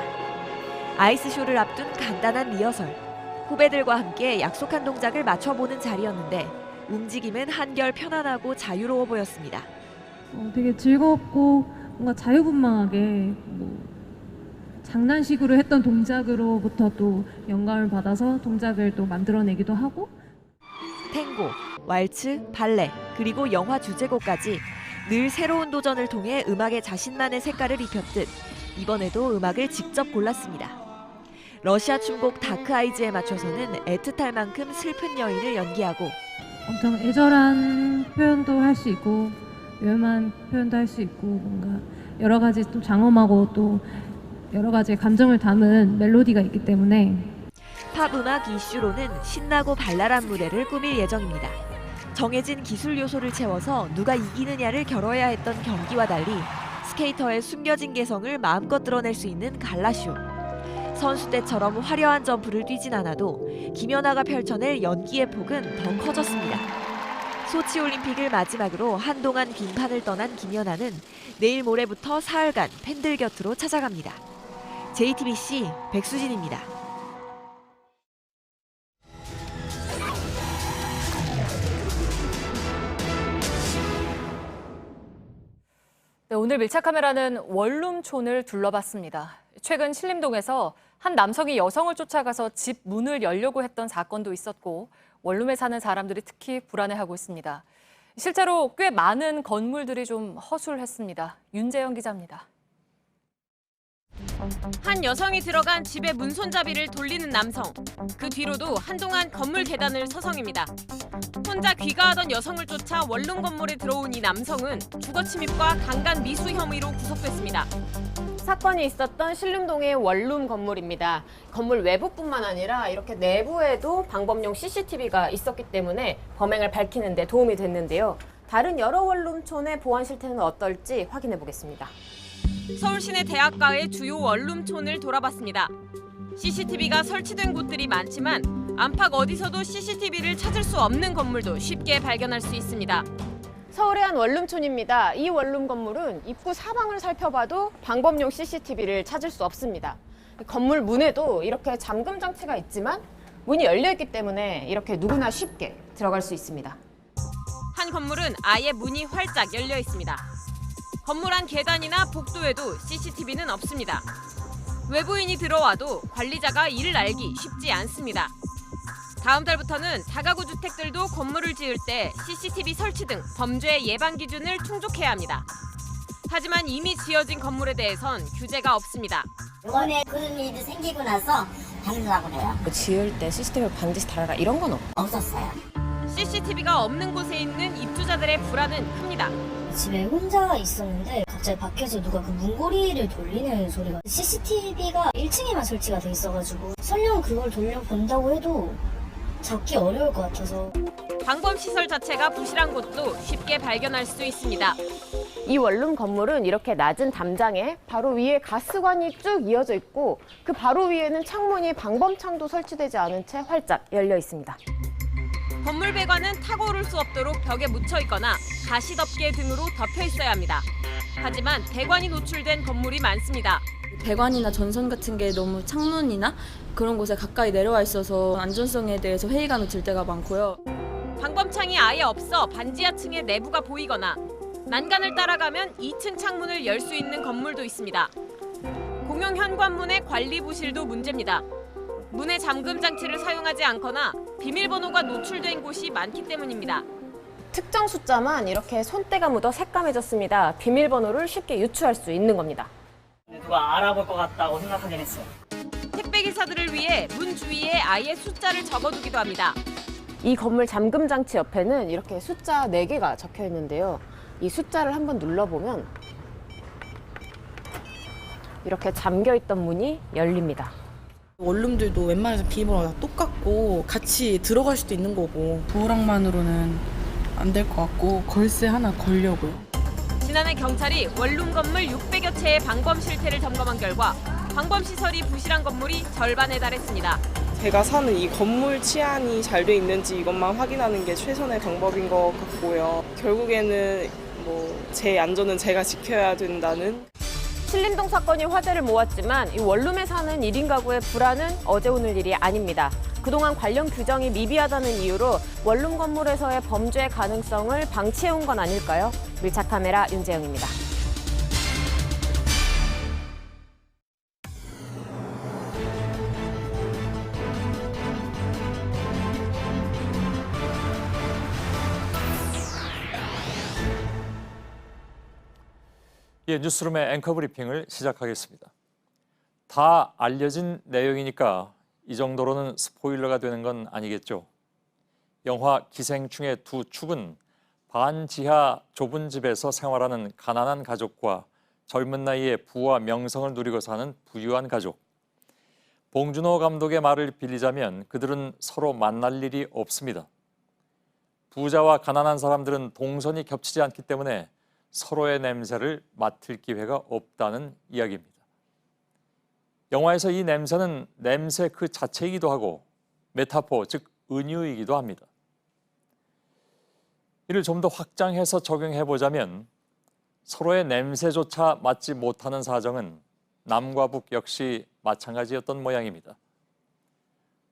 아이스쇼를 앞둔 간단한 리허설. 후배들과 함께 약속한 동작을 맞춰보는 자리였는데 움직임은 한결 편안하고 자유로워 보였습니다. 되게 즐겁고 뭔가 자유분방하게 장난식으로 했던 동작으로부터 또 영감을 받아서 동작을 또 만들어내기도 하고 탱고, 왈츠, 발레, 그리고 영화 주제곡까지 늘 새로운 도전을 통해 음악에 자신만의 색깔을 입혔듯 이번에도 음악을 직접 골랐습니다. 러시아 춤곡 다크 아이즈에 맞춰서는 애틋할 만큼 슬픈 여인을 연기하고 엄청 애절한 표현도 할 수 있고 위험한 표현도 할 수 있고 뭔가 여러 가지 또 장엄하고 또 여러 가지 감정을 담은 멜로디가 있기 때문에 팝 음악 이슈로는 신나고 발랄한 무대를 꾸밀 예정입니다. 정해진 기술 요소를 채워서 누가 이기느냐를 겨뤄야 했던 경기와 달리 스케이터의 숨겨진 개성을 마음껏 드러낼 수 있는 갈라쇼. 선수 때처럼 화려한 점프를 뛰진 않아도 김연아가 펼쳐낼 연기의 폭은 더 커졌습니다. 소치올림픽을 마지막으로 한동안 빙판을 떠난 김연아는 내일 모레부터 사흘간 팬들 곁으로 찾아갑니다. JTBC 백수진입니다. 네, 오늘 밀착카메라는 원룸촌을 둘러봤습니다. 최근 신림동에서 한 남성이 여성을 쫓아가서 집 문을 열려고 했던 사건도 있었고 원룸에 사는 사람들이 특히 불안해하고 있습니다. 실제로 꽤 많은 건물들이 좀 허술했습니다. 윤재영 기자입니다. 한 여성이 들어간 집의 문 손잡이를 돌리는 남성. 그 뒤로도 한동안 건물 계단을 서성입니다. 혼자 귀가하던 여성을 쫓아 원룸 건물에 들어온 이 남성은 주거 침입과 강간 미수 혐의로 구속됐습니다. 사건이 있었던 신림동의 원룸 건물입니다. 건물 외부뿐만 아니라 이렇게 내부에도 방범용 CCTV가 있었기 때문에 범행을 밝히는 데 도움이 됐는데요. 다른 여러 원룸촌의 보안 실태는 어떨지 확인해 보겠습니다. 서울 시내 대학가의 주요 원룸촌을 돌아봤습니다. CCTV가 설치된 곳들이 많지만 안팎 어디서도 CCTV를 찾을 수 없는 건물도 쉽게 발견할 수 있습니다. 서울의 한 원룸촌입니다. 이 원룸 건물은 입구 사방을 살펴봐도 방범용 CCTV를 찾을 수 없습니다. 건물 문에도 이렇게 잠금 장치가 있지만 문이 열려 있기 때문에 이렇게 누구나 쉽게 들어갈 수 있습니다. 한 건물은 아예 문이 활짝 열려 있습니다. 건물 안 계단이나 복도에도 CCTV는 없습니다. 외부인이 들어와도 관리자가 이를 알기 쉽지 않습니다. 다음 달부터는 다가구 주택들도 건물을 지을 때 CCTV 설치 등 범죄 예방 기준을 충족해야 합니다. 하지만 이미 지어진 건물에 대해선 규제가 없습니다. 이번에 그런 일이 생기고 나서 달라고 해요. 지을 때 CCTV 반드시 달아라 이런 건 없었어요. CCTV가 없는 곳에 있는 입주자들의 불안은 큽니다. 집에 혼자 있었는데 갑자기 밖에서 누가 그 문고리를 돌리는 소리가 CCTV가 1층에만 설치가 돼 있어가지고 설령 그걸 돌려본다고 해도 잡기 어려울 것 같아서 방범시설 자체가 부실한 곳도 쉽게 발견할 수 있습니다. 이 원룸 건물은 이렇게 낮은 담장에 바로 위에 가스관이 쭉 이어져 있고 그 바로 위에는 창문이 방범창도 설치되지 않은 채 활짝 열려 있습니다. 건물 배관은 타고 오를 수 없도록 벽에 묻혀 있거나 가시덮개 등으로 덮여 있어야 합니다. 하지만 배관이 노출된 건물이 많습니다. 배관이나 전선 같은 게 너무 창문이나 그런 곳에 가까이 내려와 있어서 안전성에 대해서 회의감이 들 때가 많고요. 방범창이 아예 없어 반지하층의 내부가 보이거나 난간을 따라가면 2층 창문을 열 수 있는 건물도 있습니다. 공용 현관문의 관리 부실도 문제입니다. 문의 잠금 장치를 사용하지 않거나 비밀번호가 노출된 곳이 많기 때문입니다. 특정 숫자만 이렇게 손때가 묻어 새까매졌습니다. 비밀번호를 쉽게 유추할 수 있는 겁니다. 누가 알아볼 것 같다고 생각하긴 했어요. 택배기사들을 위해 문 주위에 아예 숫자를 적어두기도 합니다. 이 건물 잠금 장치 옆에는 이렇게 숫자 4개가 적혀 있는데요. 이 숫자를 한번 눌러보면 이렇게 잠겨있던 문이 열립니다. 원룸들도 웬만해서 비밀번호가 다 똑같고 같이 들어갈 수도 있는 거고 도어락만으로는 안 될 것 같고 걸쇠 하나 걸려고요. 지난해 경찰이 원룸 건물 600여 채의 방범 실태를 점검한 결과 방범 시설이 부실한 건물이 절반에 달했습니다. 제가 사는 이 건물 치안이 잘 돼 있는지 이것만 확인하는 게 최선의 방법인 것 같고요. 결국에는 제 안전은 제가 지켜야 된다는. 신림동 사건이 화제를 모았지만 이 원룸에 사는 1인 가구의 불안은 어제 오늘 일이 아닙니다. 그동안 관련 규정이 미비하다는 이유로 원룸 건물에서의 범죄 가능성을 방치해온 건 아닐까요? 밀착 카메라 윤재영입니다. 예, 뉴스룸의 앵커 브리핑을 시작하겠습니다. 다 알려진 내용이니까 이 정도로는 스포일러가 되는 건 아니겠죠. 영화 기생충의 두 축은 반지하 좁은 집에서 생활하는 가난한 가족과 젊은 나이에 부와 명성을 누리고 사는 부유한 가족. 봉준호 감독의 말을 빌리자면 그들은 서로 만날 일이 없습니다. 부자와 가난한 사람들은 동선이 겹치지 않기 때문에 서로의 냄새를 맡을 기회가 없다는 이야기입니다. 영화에서 이 냄새는 냄새 그 자체이기도 하고 메타포, 즉 은유이기도 합니다. 이를 좀 더 확장해서 적용해보자면 서로의 냄새조차 맡지 못하는 사정은 남과 북 역시 마찬가지였던 모양입니다.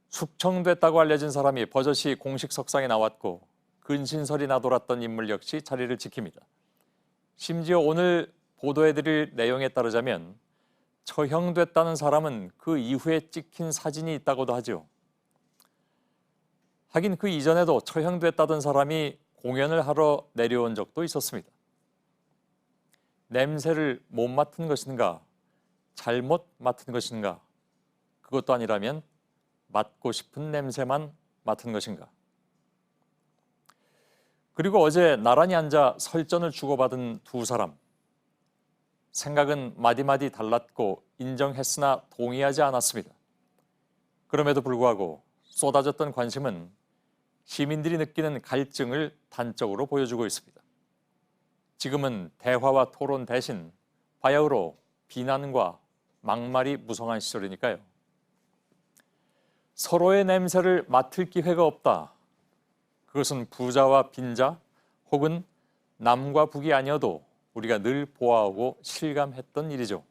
숙청됐다고 알려진 사람이 버젓이 공식 석상에 나왔고 근신설이 나돌았던 인물 역시 자리를 지킵니다. 심지어 오늘 보도해드릴 내용에 따르자면 처형됐다는 사람은 그 이후에 찍힌 사진이 있다고도 하죠. 하긴 그 이전에도 처형됐다던 사람이 공연을 하러 내려온 적도 있었습니다. 냄새를 못 맡은 것인가, 잘못 맡은 것인가, 그것도 아니라면 맡고 싶은 냄새만 맡은 것인가. 그리고 어제 나란히 앉아 설전을 주고받은 두 사람. 생각은 마디마디 달랐고 인정했으나 동의하지 않았습니다. 그럼에도 불구하고 쏟아졌던 관심은 시민들이 느끼는 갈증을 단적으로 보여주고 있습니다. 지금은 대화와 토론 대신 바야흐로 비난과 막말이 무성한 시절이니까요. 서로의 냄새를 맡을 기회가 없다. 그것은 부자와 빈자 혹은 남과 북이 아니어도 우리가 늘 보아오고 실감했던 일이죠.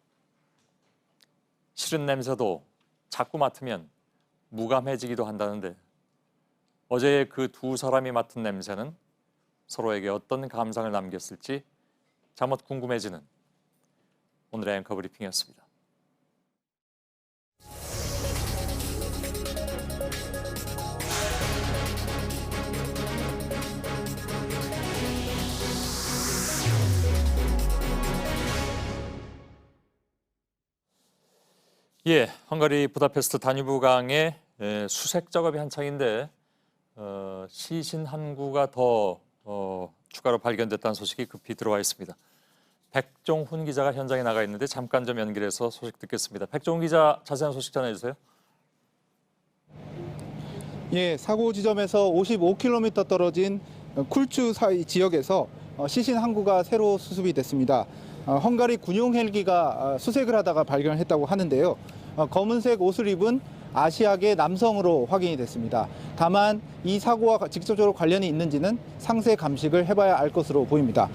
싫은 냄새도 자꾸 맡으면 무감해지기도 한다는데 어제의 그 두 사람이 맡은 냄새는 서로에게 어떤 감상을 남겼을지 자못 궁금해지는 오늘의 앵커 브리핑이었습니다. 예, 헝가리 부다페스트 다뉴브강의 수색 작업이 한창인데 시신 한 구가 더 추가로 발견됐다는 소식이 급히 들어와 있습니다. 백종훈 기자가 현장에 나가 있는데 잠깐 좀 연결해서 소식 듣겠습니다. 백종훈 기자, 자세한 소식 전해주세요. 예, 사고 지점에서 55km 떨어진 쿨추 사이 지역에서 시신 한 구가 새로 수습이 됐습니다. 헝가리 군용 헬기가 수색을 하다가 발견했다고 하는데요. 검은색 옷을 입은 아시아계 남성으로 확인이 됐습니다. 다만 이 사고와 직접적으로 관련이 있는지는 상세 감식을 해봐야 알 것으로 보입니다.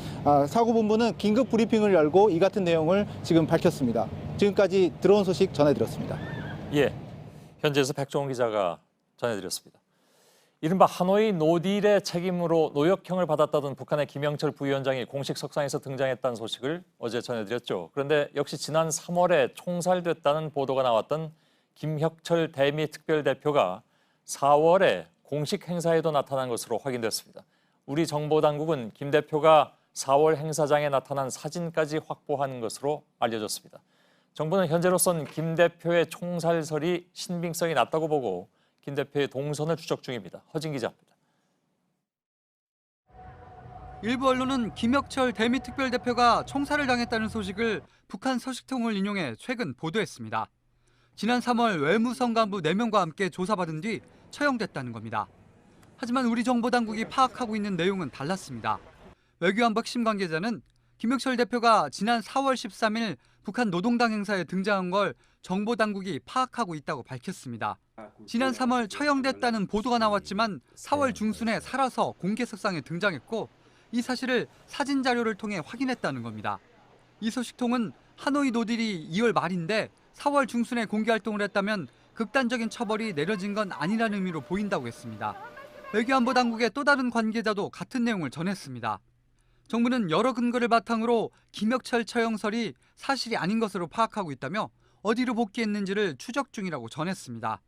사고본부는 긴급 브리핑을 열고 이 같은 내용을 지금 밝혔습니다. 지금까지 들어온 소식 전해드렸습니다. 예, 현지에서 백종원 기자가 전해드렸습니다. 이른바 하노이 노딜의 책임으로 노역형을 받았다던 북한의 김영철 부위원장이 공식 석상에서 등장했다는 소식을 어제 전해드렸죠. 그런데 역시 지난 3월에 총살됐다는 보도가 나왔던 김혁철 대미 특별대표가 4월에 공식 행사에도 나타난 것으로 확인됐습니다. 우리 정보당국은 김 대표가 4월 행사장에 나타난 사진까지 확보한 것으로 알려졌습니다. 정부는 현재로선 김 대표의 총살설이 신빙성이 낮다고 보고 김 대표의 동선을 추적 중입니다. 허진 기자입니다. 일부 언론은 김혁철 대미 특별대표가 총살을 당했다는 소식을 북한 소식통을 인용해 최근 보도했습니다. 지난 3월 외무성 간부 4명과 함께 조사받은 뒤 처형됐다는 겁니다. 하지만 우리 정보당국이 파악하고 있는 내용은 달랐습니다. 외교안보 핵심 관계자는 김혁철 대표가 지난 4월 13일 북한 노동당 행사에 등장한 걸 정보당국이 파악하고 있다고 밝혔습니다. 지난 3월 처형됐다는 보도가 나왔지만 4월 중순에 살아서 공개석상에 등장했고 이 사실을 사진 자료를 통해 확인했다는 겁니다. 이 소식통은 하노이 노딜이 2월 말인데 4월 중순에 공개 활동을 했다면 극단적인 처벌이 내려진 건 아니라는 의미로 보인다고 했습니다. 외교안보 당국의 또 다른 관계자도 같은 내용을 전했습니다. 정부는 여러 근거를 바탕으로 김혁철 처형설이 사실이 아닌 것으로 파악하고 있다며 어디로 복귀했는지를 추적 중이라고 전했습니다.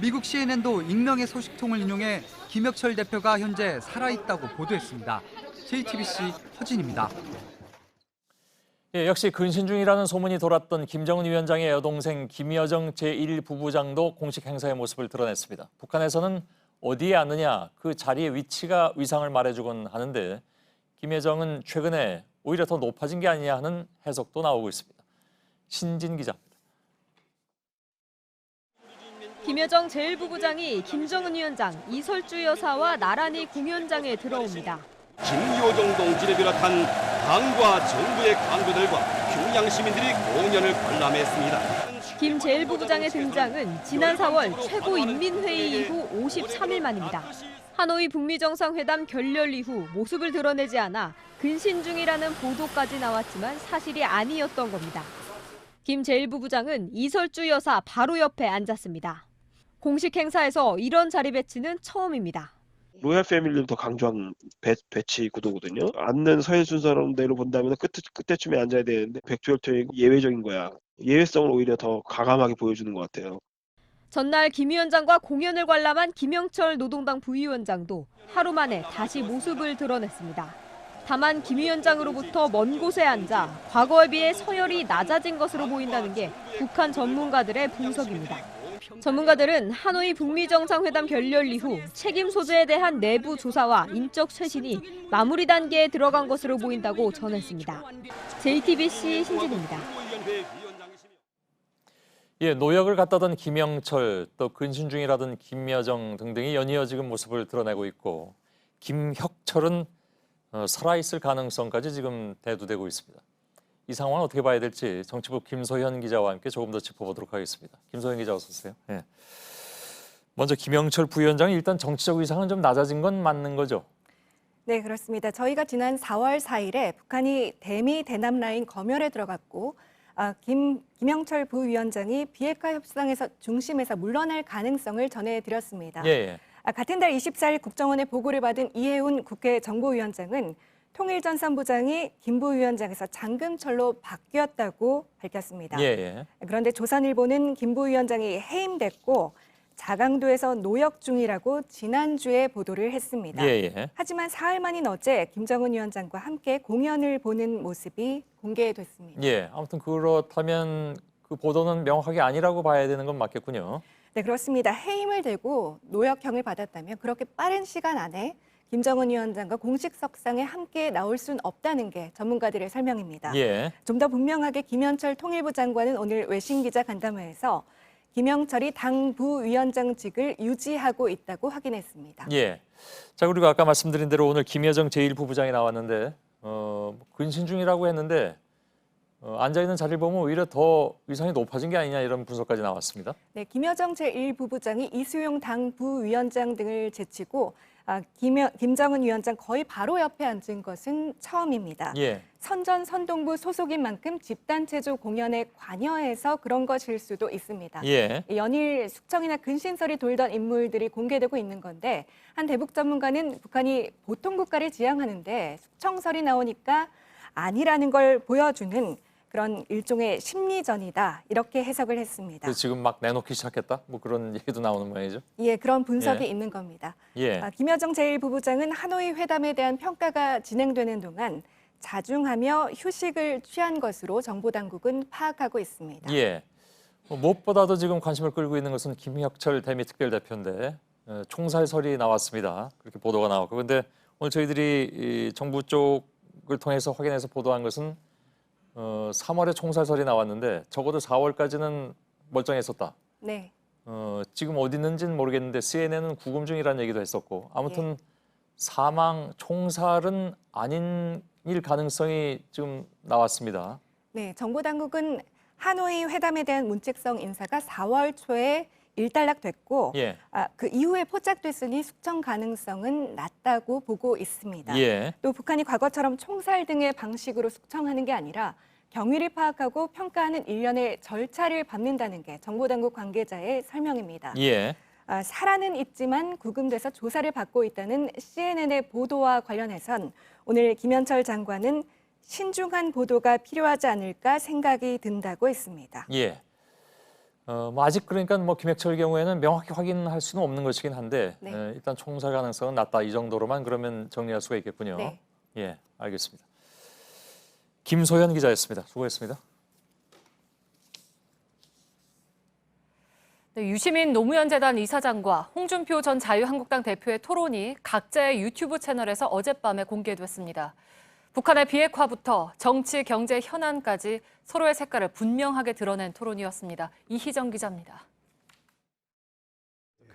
미국 CNN도 익명의 소식통을 인용해 김혁철 대표가 현재 살아있다고 보도했습니다. JTBC 허진입니다. 예, 역시 근신 중이라는 소문이 돌았던 김정은 위원장의 여동생 김여정 제1부부장도 공식 행사의 모습을 드러냈습니다. 북한에서는 어디에 앉느냐, 그 자리의 위치가 위상을 말해주곤 하는데 김여정은 최근에 오히려 더 높아진 게 아니냐 하는 해석도 나오고 있습니다. 신진 기자입니다. 김여정 제1부부장이 김정은 위원장, 이설주 여사와 나란히 공연장에 들어옵니다. 김여정 동지를 비롯한 당과 정부의 관계들과 평양 시민들이 공연을 관람했습니다. 김 제1부부장의 등장은 지난 4월 최고인민회의 이후 53일 만입니다. 하노이 북미 정상회담 결렬 이후 모습을 드러내지 않아 근신 중이라는 보도까지 나왔지만 사실이 아니었던 겁니다. 김 제1부부장은 이설주 여사 바로 옆에 앉았습니다. 공식 행사에서 이런 자리 배치는 처음입니다. 로얄 패밀리를 더 강조한 배치 구도거든요. 앉는 서해 순서대로 본다면 끝에쯤에 앉아야 되는데 백두혈통이 예외적인 거야. 예외성을 오히려 더 가감하게 보여주는 것 같아요. 전날 김 위원장과 공연을 관람한 김영철 노동당 부위원장도 하루 만에 다시 모습을 드러냈습니다. 다만 김 위원장으로부터 먼 곳에 앉아 과거에 비해 서열이 낮아진 것으로 보인다는 게 북한 전문가들의 분석입니다. 전문가들은 하노이 북미 정상회담 결렬 이후 책임 소재에 대한 내부 조사와 인적 쇄신이 마무리 단계에 들어간 것으로 보인다고 전했습니다. JTBC 신진입니다. 예, 노역을 갖다던 김영철, 또 근신 중이라던 김여정 등등이 연이어 지금 모습을 드러내고 있고 김혁철은 살아있을 가능성까지 지금 대두되고 있습니다. 이 상황을 어떻게 봐야 될지 정치부 김소현 기자와 함께 조금 더 짚어보도록 하겠습니다. 김소현 기자 어서 오세요. 예. 먼저 김영철 부위원장이 일단 정치적 위상은 좀 낮아진 건 맞는 거죠? 네, 그렇습니다. 저희가 지난 4월 4일에 북한이 대미 대남 라인 검열에 들어갔고 김영철 부위원장이 비핵화 협상에서 중심에서 물러날 가능성을 전해드렸습니다. 예. 같은 달 24일 국정원의 보고를 받은 이해운 국회 정보위원장은 통일전선부장이 김 부위원장에서 장금철로 바뀌었다고 밝혔습니다. 예. 그런데 조선일보는 김 부위원장이 해임됐고 자강도에서 노역 중이라고 지난주에 보도를 했습니다. 예. 하지만 사흘 만인 어제 김정은 위원장과 함께 공연을 보는 모습이 공개됐습니다. 예, 아무튼 그렇다면 그 보도는 명확하게 아니라고 봐야 되는 건 맞겠군요. 네, 그렇습니다. 해임을 되고 노역형을 받았다면 그렇게 빠른 시간 안에 김정은 위원장과 공식 석상에 함께 나올 수는 없다는 게 전문가들의 설명입니다. 예. 좀 더 분명하게 김현철 통일부 장관은 오늘 외신 기자 간담회에서 김영철이 당 부위원장직을 유지하고 있다고 확인했습니다. 예. 자, 그리고 아까 말씀드린 대로 오늘 김여정 제1부부장이 나왔는데 근신 중이라고 했는데 앉아있는 자리를 보면 오히려 더 위상이 높아진 게 아니냐 이런 분석까지 나왔습니다. 네, 김여정 제1부부장이 이수용 당 부위원장 등을 제치고 김정은 위원장 거의 바로 옆에 앉은 것은 처음입니다. 예. 선전선동부 소속인 만큼 집단체조 공연에 관여해서 그런 것일 수도 있습니다. 예. 연일 숙청이나 근신설이 돌던 인물들이 공개되고 있는 건데 한 대북 전문가는 북한이 보통 국가를 지향하는데 숙청설이 나오니까 아니라는 걸 보여주는 그런 일종의 심리전이다 이렇게 해석을 했습니다. 지금 막 내놓기 시작했다? 뭐 그런 얘기도 나오는 모양이죠? 예, 그런 분석이 예. 있는 겁니다. 예. 김여정 제1부부장은 하노이 회담에 대한 평가가 진행되는 동안 자중하며 휴식을 취한 것으로 정보당국은 파악하고 있습니다. 예. 무엇보다도 지금 관심을 끌고 있는 것은 김혁철 대미특별대표인데 총살설이 나왔습니다. 그렇게 보도가 나왔고, 그런데 오늘 저희들이 이 정부 쪽을 통해서 확인해서 보도한 것은 3월에 총살설이 나왔는데 적어도 4월까지는 멀쩡했었다. 네. 지금 어디 있는지는 모르겠는데 CNN은 구금 중이라는 얘기도 했었고, 아무튼 사망, 총살은 아닌 일 가능성이 지금 나왔습니다. 네, 정보당국은 하노이 회담에 대한 문책성 인사가 4월 초에 일단락됐고 예. 그 이후에 포착됐으니 숙청 가능성은 낮다고 보고 있습니다. 예. 또 북한이 과거처럼 총살 등의 방식으로 숙청하는 게 아니라 경위를 파악하고 평가하는 일련의 절차를 밟는다는 게 정보당국 관계자의 설명입니다. 예. 살아는 있지만 구금돼서 조사를 받고 있다는 CNN의 보도와 관련해선 오늘 김현철 장관은 신중한 보도가 필요하지 않을까 생각이 든다고 했습니다. 예. 뭐 아직 그러니까 뭐 김혁철 경우에는 명확히 확인할 수는 없는 것이긴 한데 네. 일단 총살 가능성은 낮다 이 정도로만 그러면 정리할 수가 있겠군요. 네. 예, 알겠습니다. 김소연 기자였습니다. 수고했습니다. 네, 유시민 노무현 재단 이사장과 홍준표 전 자유한국당 대표의 토론이 각자의 유튜브 채널에서 어젯밤에 공개됐습니다. 북한의 비핵화부터 정치, 경제 현안까지 서로의 색깔을 분명하게 드러낸 토론이었습니다. 이희정 기자입니다.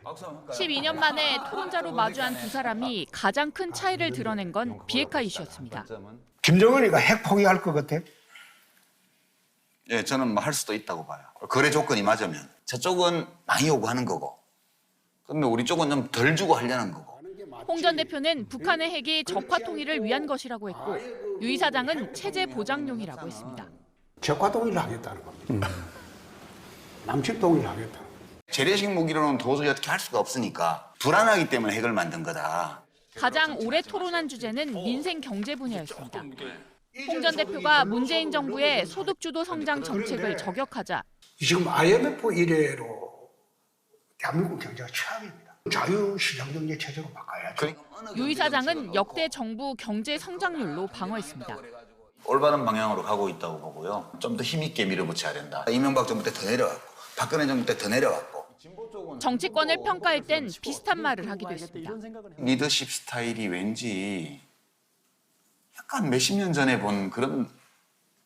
12년 만에 토론자로 마주한 두 사람이 가장 큰 차이를 드러낸 건 비핵화 이슈였습니다. 김정은이가 핵 포기할 것 같아? 예, 저는 뭐 할 수도 있다고 봐요. 거래 조건이 맞으면. 저쪽은 많이 요구하는 거고, 그러면 우리 쪽은 좀 덜 주고 하려는 거고. 홍 전 대표는 북한의 핵이 적화 통일을 위한 것이라고 했고, 유 이사장은 체제 보장용이라고 했습니다. 적화 통일을 하겠다는 겁니다. 남측 통일을 하겠다는 겁니다. 재래식 무기로는 도저히 어떻게 할 수가 없으니까 불안하기 때문에 핵을 만든 거다. 가장 오래 토론한 주제는 민생 경제 분야였습니다. 홍 전 대표가 문재인 정부의 소득주도 성장 정책을 저격하자 지금 IMF 이래로 대한민국 경제가 최악입니다. 자유시장 경제 체제로 바꿔야죠. 유 이사장은 역대 정부 경제 성장률로 방어했습니다. 올바른 방향으로 가고 있다고 보고요. 좀 더 힘있게 밀어붙여야 된다. 이명박 정부 때 더 내려갔고, 박근혜 정부 때 더 내려갔고. 정치권을 평가할 땐 비슷한 말을 하기도 했습니다. 리더십 스타일이 왠지 약간 몇십 년 전에 본 그런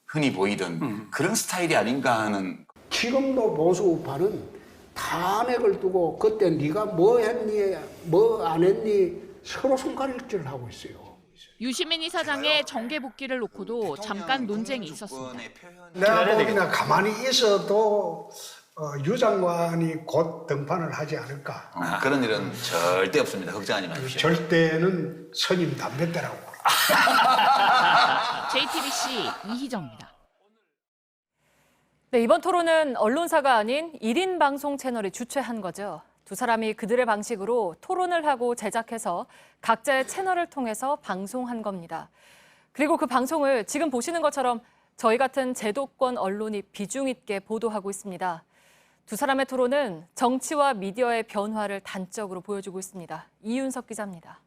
흔히 보이던 그런 스타일이 아닌가 하는. 지금도 보수 우파는 탄핵을 두고 그때 네가 뭐 했니, 뭐 안 했니 서로 손가락질을 하고 있어요. 유시민 이사장의 정계 복귀를 놓고도 잠깐 논쟁이 있었습니다. 내가 보기나 가만히 있어도 유 장관이 곧 등판을 하지 않을까. 그런 일은 절대 없습니다. 걱정하지 마십시오. 절대는 선임 담배대라고. JTBC 이희정입니다. 네, 이번 토론은 언론사가 아닌 1인 방송 채널이 주최한 거죠. 두 사람이 그들의 방식으로 토론을 하고 제작해서 각자의 채널을 통해서 방송한 겁니다. 그리고 그 방송을 지금 보시는 것처럼 저희 같은 제도권 언론이 비중 있게 보도하고 있습니다. 두 사람의 토론은 정치와 미디어의 변화를 단적으로 보여주고 있습니다. 이윤석 기자입니다.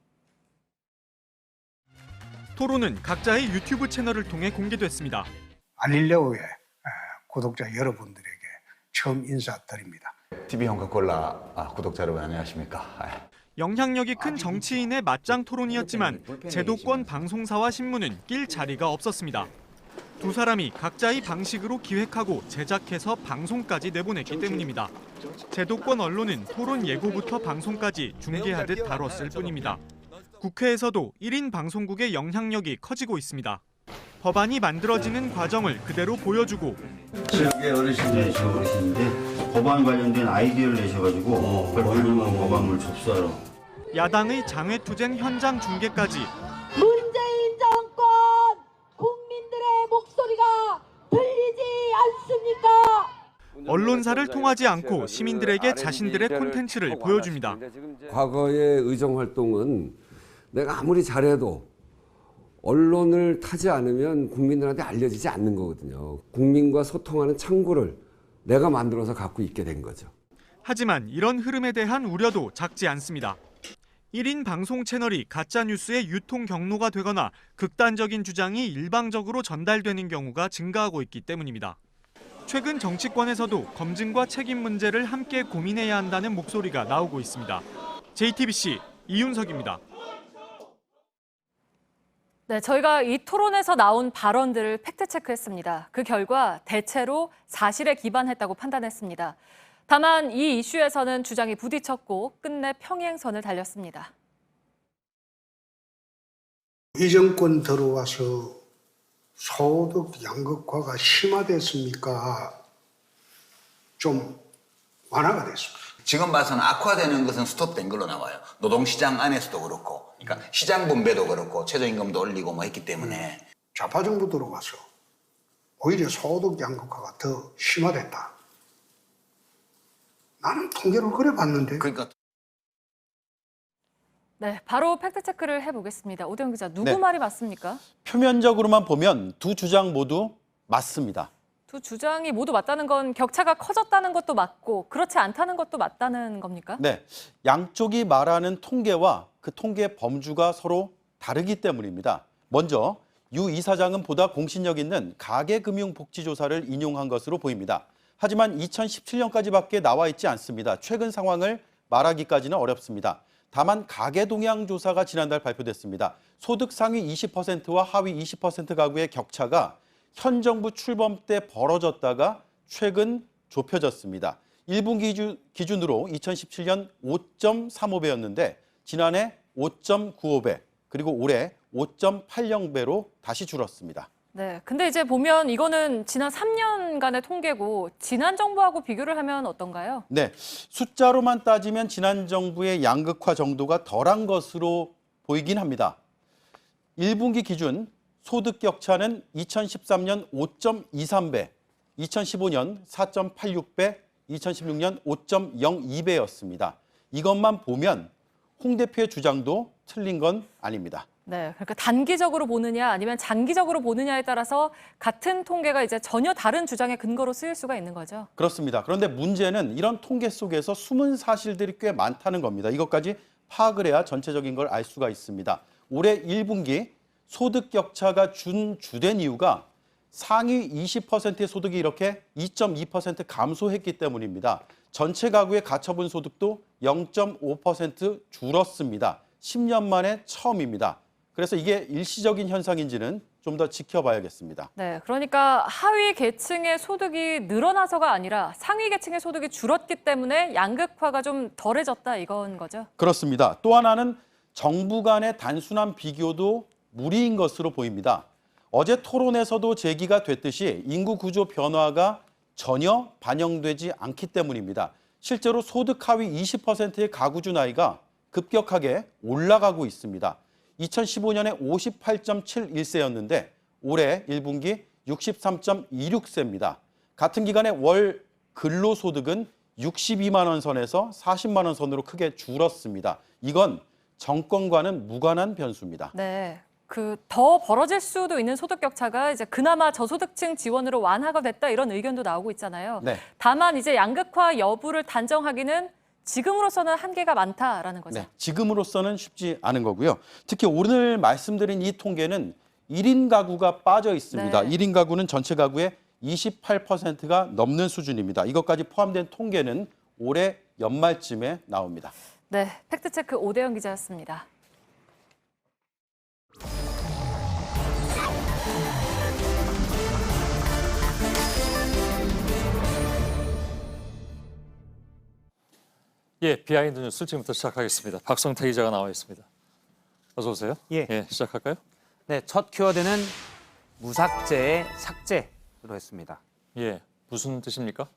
토론은 각자의 유튜브 채널을 통해 공개됐습니다. 알릴레오의 구독자 여러분들에게 처음 인사드립니다. TV 홍카콜라 구독자 여러분 안녕하십니까. 영향력이 큰 정치인의 맞짱 토론이었지만 제도권 방송사와 신문은 낄 자리가 없었습니다. 두 사람이 각자의 방식으로 기획하고 제작해서 방송까지 내보냈기 때문입니다. 제도권 언론은 토론 예고부터 방송까지 중계하듯 다뤘을 뿐입니다. 국회에서도 1인 방송국의 영향력이 커지고 있습니다. 법안이 만들어지는 과정을 그대로 보여주고 지역의 어르신들이 어르신인데 법안 관련된 아이디어를 내셔가지고 원룸 법안을 접수하러 야당의 장외투쟁 현장 중계까지 문재인 정권 국민들의 목소리가 들리지 않습니까? 언론사를 통하지 않고 시민들에게 자신들의 콘텐츠를 보여줍니다. 과거의 의정활동은 내가 아무리 잘해도 언론을 타지 않으면 국민들한테 알려지지 않는 거거든요. 국민과 소통하는 창구를 내가 만들어서 갖고 있게 된 거죠. 하지만 이런 흐름에 대한 우려도 작지 않습니다. 1인 방송 채널이 가짜뉴스의 유통 경로가 되거나 극단적인 주장이 일방적으로 전달되는 경우가 증가하고 있기 때문입니다. 최근 정치권에서도 검증과 책임 문제를 함께 고민해야 한다는 목소리가 나오고 있습니다. JTBC 이윤석입니다. 네, 저희가 이 토론에서 나온 발언들을 팩트체크했습니다. 그 결과 대체로 사실에 기반했다고 판단했습니다. 다만 이 이슈에서는 주장이 부딪혔고 끝내 평행선을 달렸습니다. 이 정권 들어와서 소득 양극화가 심화됐습니까? 좀 완화가 됐습니다. 지금 봐서는 악화되는 것은 스톱된 걸로 나와요. 노동시장 안에서도 그렇고, 그러니까 시장 분배도 그렇고, 최저임금도 올리고 뭐 했기 때문에. 좌파 정부 들어와서 오히려 소득 양극화가 더 심화됐다. 나는 통계를 그래 봤는데. 그러니까. 네, 바로 팩트체크를 해보겠습니다. 오대영 기자, 누구 네. 말이 맞습니까? 표면적으로만 보면 두 주장 모두 맞습니다. 두 주장이 모두 맞다는 건 격차가 커졌다는 것도 맞고 그렇지 않다는 것도 맞다는 겁니까? 네, 양쪽이 말하는 통계와 그 통계 범주가 서로 다르기 때문입니다. 먼저 유 이사장은 보다 공신력 있는 가계금융복지조사를 인용한 것으로 보입니다. 하지만 2017년까지밖에 나와 있지 않습니다. 최근 상황을 말하기까지는 어렵습니다. 다만 가계동향조사가 지난달 발표됐습니다. 소득 상위 20%와 하위 20% 가구의 격차가 현 정부 출범 때 벌어졌다가 최근 좁혀졌습니다. 1분기 기준으로 2017년 5.35배였는데 지난해 5.95배, 그리고 올해 5.80배로 다시 줄었습니다. 네, 근데 이제 보면 이거는 지난 3년간의 통계고 지난 정부하고 비교를 하면 어떤가요? 네, 숫자로만 따지면 지난 정부의 양극화 정도가 덜한 것으로 보이긴 합니다. 1분기 기준 소득 격차는 2013년 5.23배, 2015년 4.86배, 2016년 5.02배였습니다. 이것만 보면 홍 대표의 주장도 틀린 건 아닙니다. 네, 그러니까 단기적으로 보느냐 아니면 장기적으로 보느냐에 따라서 같은 통계가 이제 전혀 다른 주장의 근거로 쓰일 수가 있는 거죠. 그렇습니다. 그런데 문제는 이런 통계 속에서 숨은 사실들이 꽤 많다는 겁니다. 이것까지 파악을 해야 전체적인 걸 알 수가 있습니다. 올해 1분기 소득 격차가 주된 이유가 상위 20%의 소득이 이렇게 2.2% 감소했기 때문입니다. 전체 가구의 가처분 소득도 0.5% 줄었습니다. 10년 만에 처음입니다. 그래서 이게 일시적인 현상인지는 좀 더 지켜봐야겠습니다. 네, 그러니까 하위 계층의 소득이 늘어나서가 아니라 상위 계층의 소득이 줄었기 때문에 양극화가 좀 덜해졌다 이건 거죠? 그렇습니다. 또 하나는 정부 간의 단순한 비교도 무리인 것으로 보입니다. 어제 토론에서도 제기가 됐듯이 인구 구조 변화가 전혀 반영되지 않기 때문입니다. 실제로 소득 하위 20%의 가구주 나이가 급격하게 올라가고 있습니다. 2015년에 58.71세였는데 올해 1분기 63.26세입니다. 같은 기간에 월 근로소득은 62만 원 선에서 40만 원 선으로 크게 줄었습니다. 이건 정권과는 무관한 변수입니다. 네. 그 더 벌어질 수도 있는 소득 격차가 이제 그나마 저소득층 지원으로 완화가 됐다 이런 의견도 나오고 있잖아요. 네. 다만 이제 양극화 여부를 단정하기는 지금으로서는 한계가 많다라는 거죠. 네, 지금으로서는 쉽지 않은 거고요. 특히 오늘 말씀드린 이 통계는 1인 가구가 빠져 있습니다. 네. 1인 가구는 전체 가구의 28%가 넘는 수준입니다. 이것까지 포함된 통계는 올해 연말쯤에 나옵니다. 네, 팩트체크 오대영 기자였습니다. 예, 비하인드 뉴스 지금부터 시작하겠습니다. 박성태 기자가 나와 있습니다. 어서 오세요. 예. 시작할까요? 네, 첫 키워드는 무삭제의 삭제로 했습니다. 예, 무슨 뜻입니까?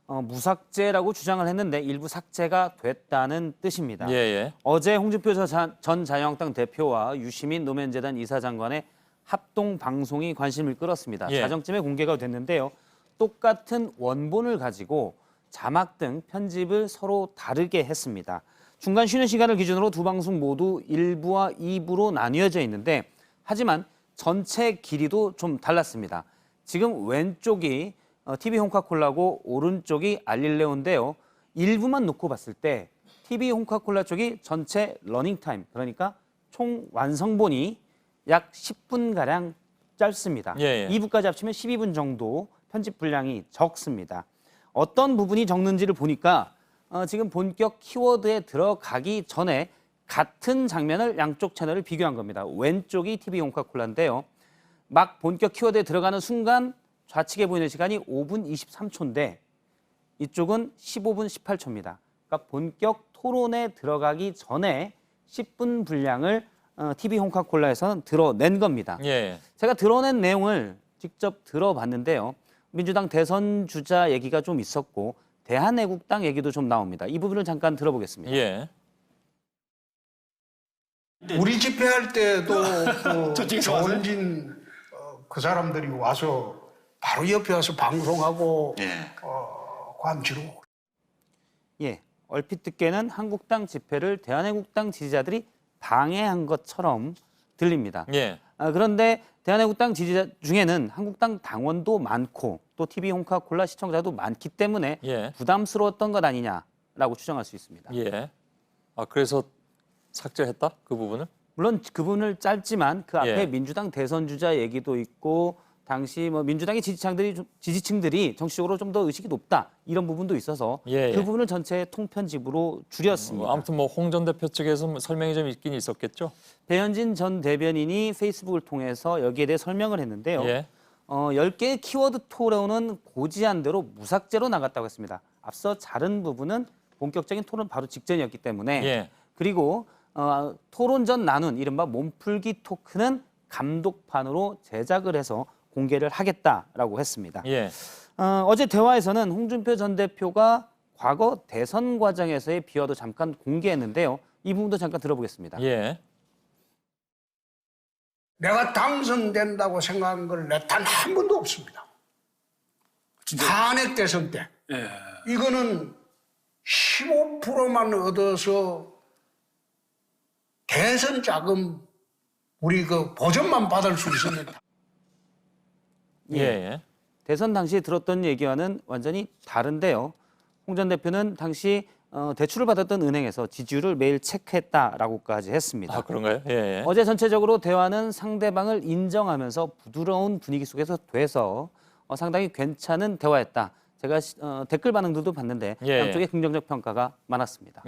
무삭제라고 주장을 했는데 일부 삭제가 됐다는 뜻입니다. 예. 어제 홍준표 전 자유한국당 대표와 유시민 노무현재단 이사장 간의 합동 방송이 관심을 끌었습니다. 예. 자정쯤에 공개가 됐는데요. 똑같은 원본을 가지고 자막 등 편집을 서로 다르게 했습니다. 중간 쉬는 시간을 기준으로 두 방송 모두 1부와 2부로 나뉘어져 있는데 하지만 전체 길이도 좀 달랐습니다. 지금 왼쪽이 TV 홍카콜라고 오른쪽이 알릴레오인데요. 1부만 놓고 봤을 때 TV 홍카콜라 쪽이 전체 러닝타임, 그러니까 총 완성본이 약 10분가량 짧습니다. 예. 2부까지 합치면 12분 정도 편집 분량이 적습니다. 어떤 부분이 적는지를 보니까 지금 본격 키워드에 들어가기 전에 같은 장면을 양쪽 채널을 비교한 겁니다. 왼쪽이 TV 홍카콜라인데요. 막 본격 키워드에 들어가는 순간 좌측에 보이는 시간이 5분 23초인데 이쪽은 15분 18초입니다. 그러니까 본격 토론에 들어가기 전에 10분 분량을 TV 홍카콜라에서는 드러낸 겁니다. 예. 제가 드러낸 내용을 직접 들어봤는데요. 민주당 대선 주자 얘기가 좀 있었고 대한애국당 얘기도 좀 나옵니다. 이 부분을 잠깐 들어보겠습니다. 예. 우리 집회할 때도 그 조원진 그 사람들이 와서 바로 옆에 와서 방송하고 관치로. 예, 얼핏 듣기에는 한국당 집회를 대한애국당 지지자들이 방해한 것처럼 들립니다. 예. 그런데 대한애국당 지지자 중에는 한국당 당원도 많고 또 TV 홍카콜라 시청자도 많기 때문에 부담스러웠던 것 아니냐라고 추정할 수 있습니다. 예. 그래서 삭제했다? 그 부분을? 물론 그 부분을 짧지만 그 앞에 예. 민주당 대선 주자 얘기도 있고 당시 민주당의 지지층들이 정치적으로 좀 더 의식이 높다 이런 부분도 있어서 그 부분을 전체 통편집으로 줄였습니다. 아무튼 홍 전 대표 측에서 설명이 좀 있긴 있었겠죠? 배현진 전 대변인이 페이스북을 통해서 여기에 대해 설명을 했는데요. 10개의 키워드 토론은 고지한 대로 무삭제로 나갔다고 했습니다. 앞서 자른 부분은 본격적인 토론 바로 직전이었기 때문에 그리고 토론 전 나눈 이른바 몸풀기 토크는 감독판으로 제작을 해서 공개를 하겠다라고 했습니다. 어제 대화에서는 홍준표 전 대표가 과거 대선 과정에서의 비화도 잠깐 공개했는데요. 이 부분도 잠깐 들어보겠습니다. 내가 당선된다고 생각한 걸 내 단 한 번도 없습니다. 탄핵 대선 때. 이거는 15%만 얻어서 대선 자금 우리 그 보전만 받을 수 있습니다. 대선 당시에 들었던 얘기와는 완전히 다른데요. 홍 전 대표는 당시 대출을 받았던 은행에서 지지율을 매일 체크했다라고까지 했습니다. 그런가요? 어제 전체적으로 대화는 상대방을 인정하면서 부드러운 분위기 속에서 돼서 상당히 괜찮은 대화였다. 제가 댓글 반응들도 봤는데 양쪽에 긍정적 평가가 많았습니다.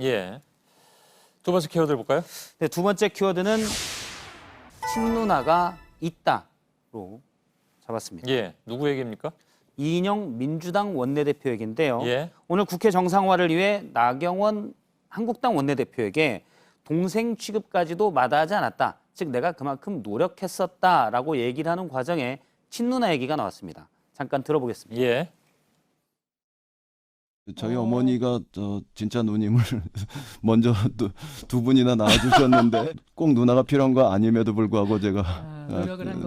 두 번째 키워드를 볼까요? 네, 두 번째 키워드는 친누나가 있다로 잡았습니다. 누구 얘기입니까? 이인영 민주당 원내대표 얘기인데요. 오늘 국회 정상화를 위해 나경원 한국당 원내대표에게 동생 취급까지도 마다하지 않았다. 즉 내가 그만큼 노력했었다라고 얘기를 하는 과정에 친누나 얘기가 나왔습니다. 잠깐 들어보겠습니다. 저희 어머니가 진짜 누님을 먼저 두 분이나 낳아주셨는데 꼭 누나가 필요한 거 아님에도 불구하고 제가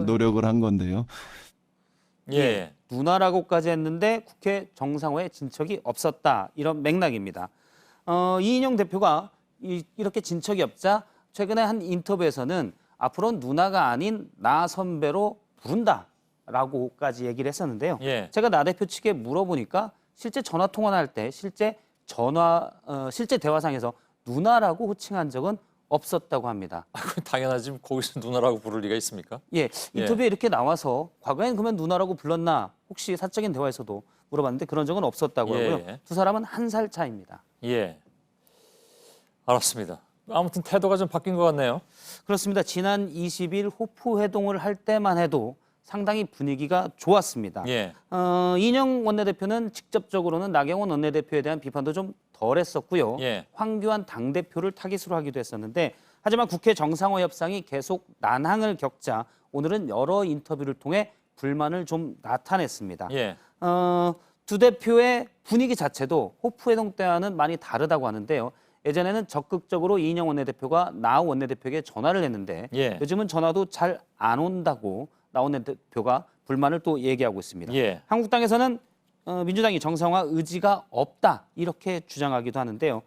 노력을 한 건데요. 누나라고까지 했는데 국회 정상화에 진척이 없었다. 이런 맥락입니다. 이인영 대표가 이렇게 진척이 없자 최근에 한 인터뷰에서는 앞으로는 누나가 아닌 나 선배로 부른다라고까지 얘기를 했었는데요. 제가 나 대표 측에 물어보니까 실제 전화 통화를 할 때 실제 대화상에서 누나라고 호칭한 적은 없었다고 합니다. 당연하지 거기서 누나라고 부를 리가 있습니까? 인터뷰에 이렇게 나와서 과거엔 그러면 누나라고 불렀나 혹시 사적인 대화에서도 물어봤는데 그런 적은 없었다고 하고요. 두 사람은 1살 차이입니다. 알았습니다. 아무튼 태도가 좀 바뀐 것 같네요. 그렇습니다. 지난 20일 호프 회동을 할 때만 해도 상당히 분위기가 좋았습니다. 이인영 원내대표는 직접적으로는 나경원 원내대표에 대한 비판도 좀 덜했었고요. 황교안 당대표를 타깃으로 하기도 했었는데 하지만 국회 정상화 협상이 계속 난항을 겪자 오늘은 여러 인터뷰를 통해 불만을 좀 나타냈습니다. 예. 두 대표의 분위기 자체도 호프회동 때와는 많이 다르다고 하는데요. 예전에는 적극적으로 이인영 원내대표가 나 원내대표에게 전화를 했는데 예. 요즘은 전화도 잘 안 온다고 나 원내대표가 불만을 또 얘기하고 있습니다. 예. 한국당에서는 민주당이 정상화 의지가 없다 이렇게 주장하기도 하는데요.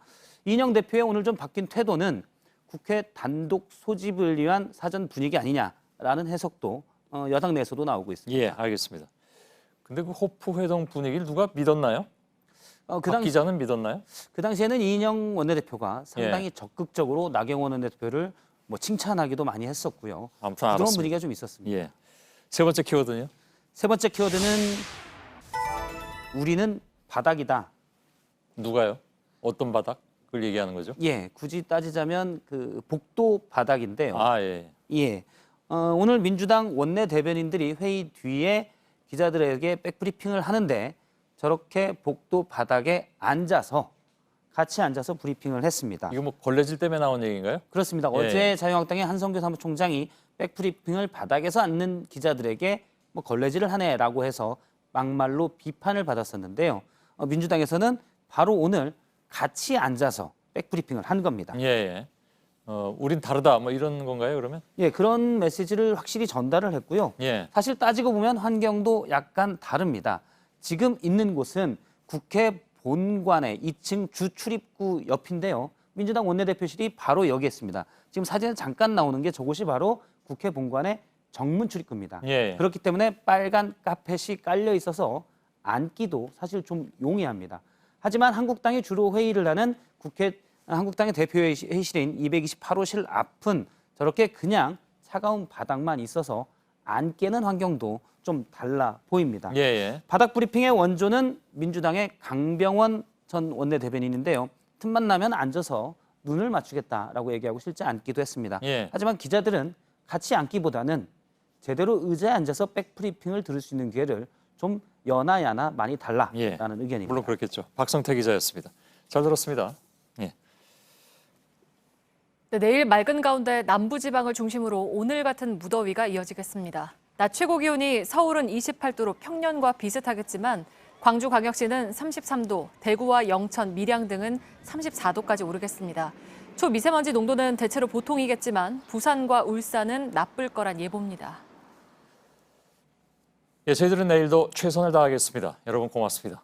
이인영 대표의 오늘 좀 바뀐 태도는 국회 단독 소집을 위한 사전 분위기 아니냐라는 해석도 여당 내에서도 나오고 있습니다. 예, 알겠습니다. 근데 그 호프회동 분위기를 누가 믿었나요? 박 기자는 믿었나요? 그 당시에는 이인영 원내대표가 상당히 예. 적극적으로 나경원 원내대표를 뭐 칭찬하기도 많이 했었고요. 아무튼 그런 알았습니다. 분위기가 좀 있었습니다. 예. 세 번째 키워드는요? 세 번째 키워드는 우리는 바닥이다. 누가요? 어떤 바닥을 얘기하는 거죠? 예, 굳이 따지자면 그 복도 바닥인데요. 아, 예. 예. 오늘 민주당 원내 대변인들이 회의 뒤에 기자들에게 백브리핑을 하는데 저렇게 복도 바닥에 같이 앉아서 브리핑을 했습니다. 이거 뭐 걸레질 때문에 나온 얘기인가요? 그렇습니다. 예. 어제 자유한국당의 한성규 사무총장이 백브리핑을 바닥에서 앉는 기자들에게 뭐 걸레질을 하네라고 해서 막말로 비판을 받았었는데요. 민주당에서는 바로 오늘 같이 앉아서 백브리핑을 한 겁니다. 예, 예. 우린 다르다 뭐 이런 건가요, 그러면? 예, 그런 메시지를 확실히 전달을 했고요. 예. 사실 따지고 보면 환경도 약간 다릅니다. 지금 있는 곳은 국회 본관의 2층 주출입구 옆인데요. 민주당 원내대표실이 바로 여기 있습니다. 지금 사진에 잠깐 나오는 게 저곳이 바로 국회 본관의 정문 출입구입니다. 예. 그렇기 때문에 빨간 카펫이 깔려 있어서 앉기도 사실 좀 용이합니다. 하지만 한국당이 주로 회의를 하는 한국당의 대표회의실인 228호실 앞은 저렇게 그냥 차가운 바닥만 있어서 앉게는 환경도 좀 달라 보입니다. 예, 예. 바닥 브리핑의 원조는 민주당의 강병원 전 원내대변인인데요. 틈만 나면 앉아서 눈을 맞추겠다라고 얘기하고 실제 앉기도 했습니다. 예. 하지만 기자들은 같이 앉기보다는 제대로 의자에 앉아서 백브리핑을 들을 수 있는 기회를 좀 여나야나 많이 달라라는 예. 의견입니다. 물론 그렇겠죠. 박성태 기자였습니다. 잘 들었습니다. 예. 네, 내일 맑은 가운데 남부지방을 중심으로 오늘 같은 무더위가 이어지겠습니다. 낮 최고 기온이 서울은 28도로 평년과 비슷하겠지만 광주광역시는 33도, 대구와 영천, 밀양 등은 34도까지 오르겠습니다. 초미세먼지 농도는 대체로 보통이겠지만 부산과 울산은 나쁠 거란 예보입니다. 예, 저희들은 내일도 최선을 다하겠습니다. 여러분 고맙습니다.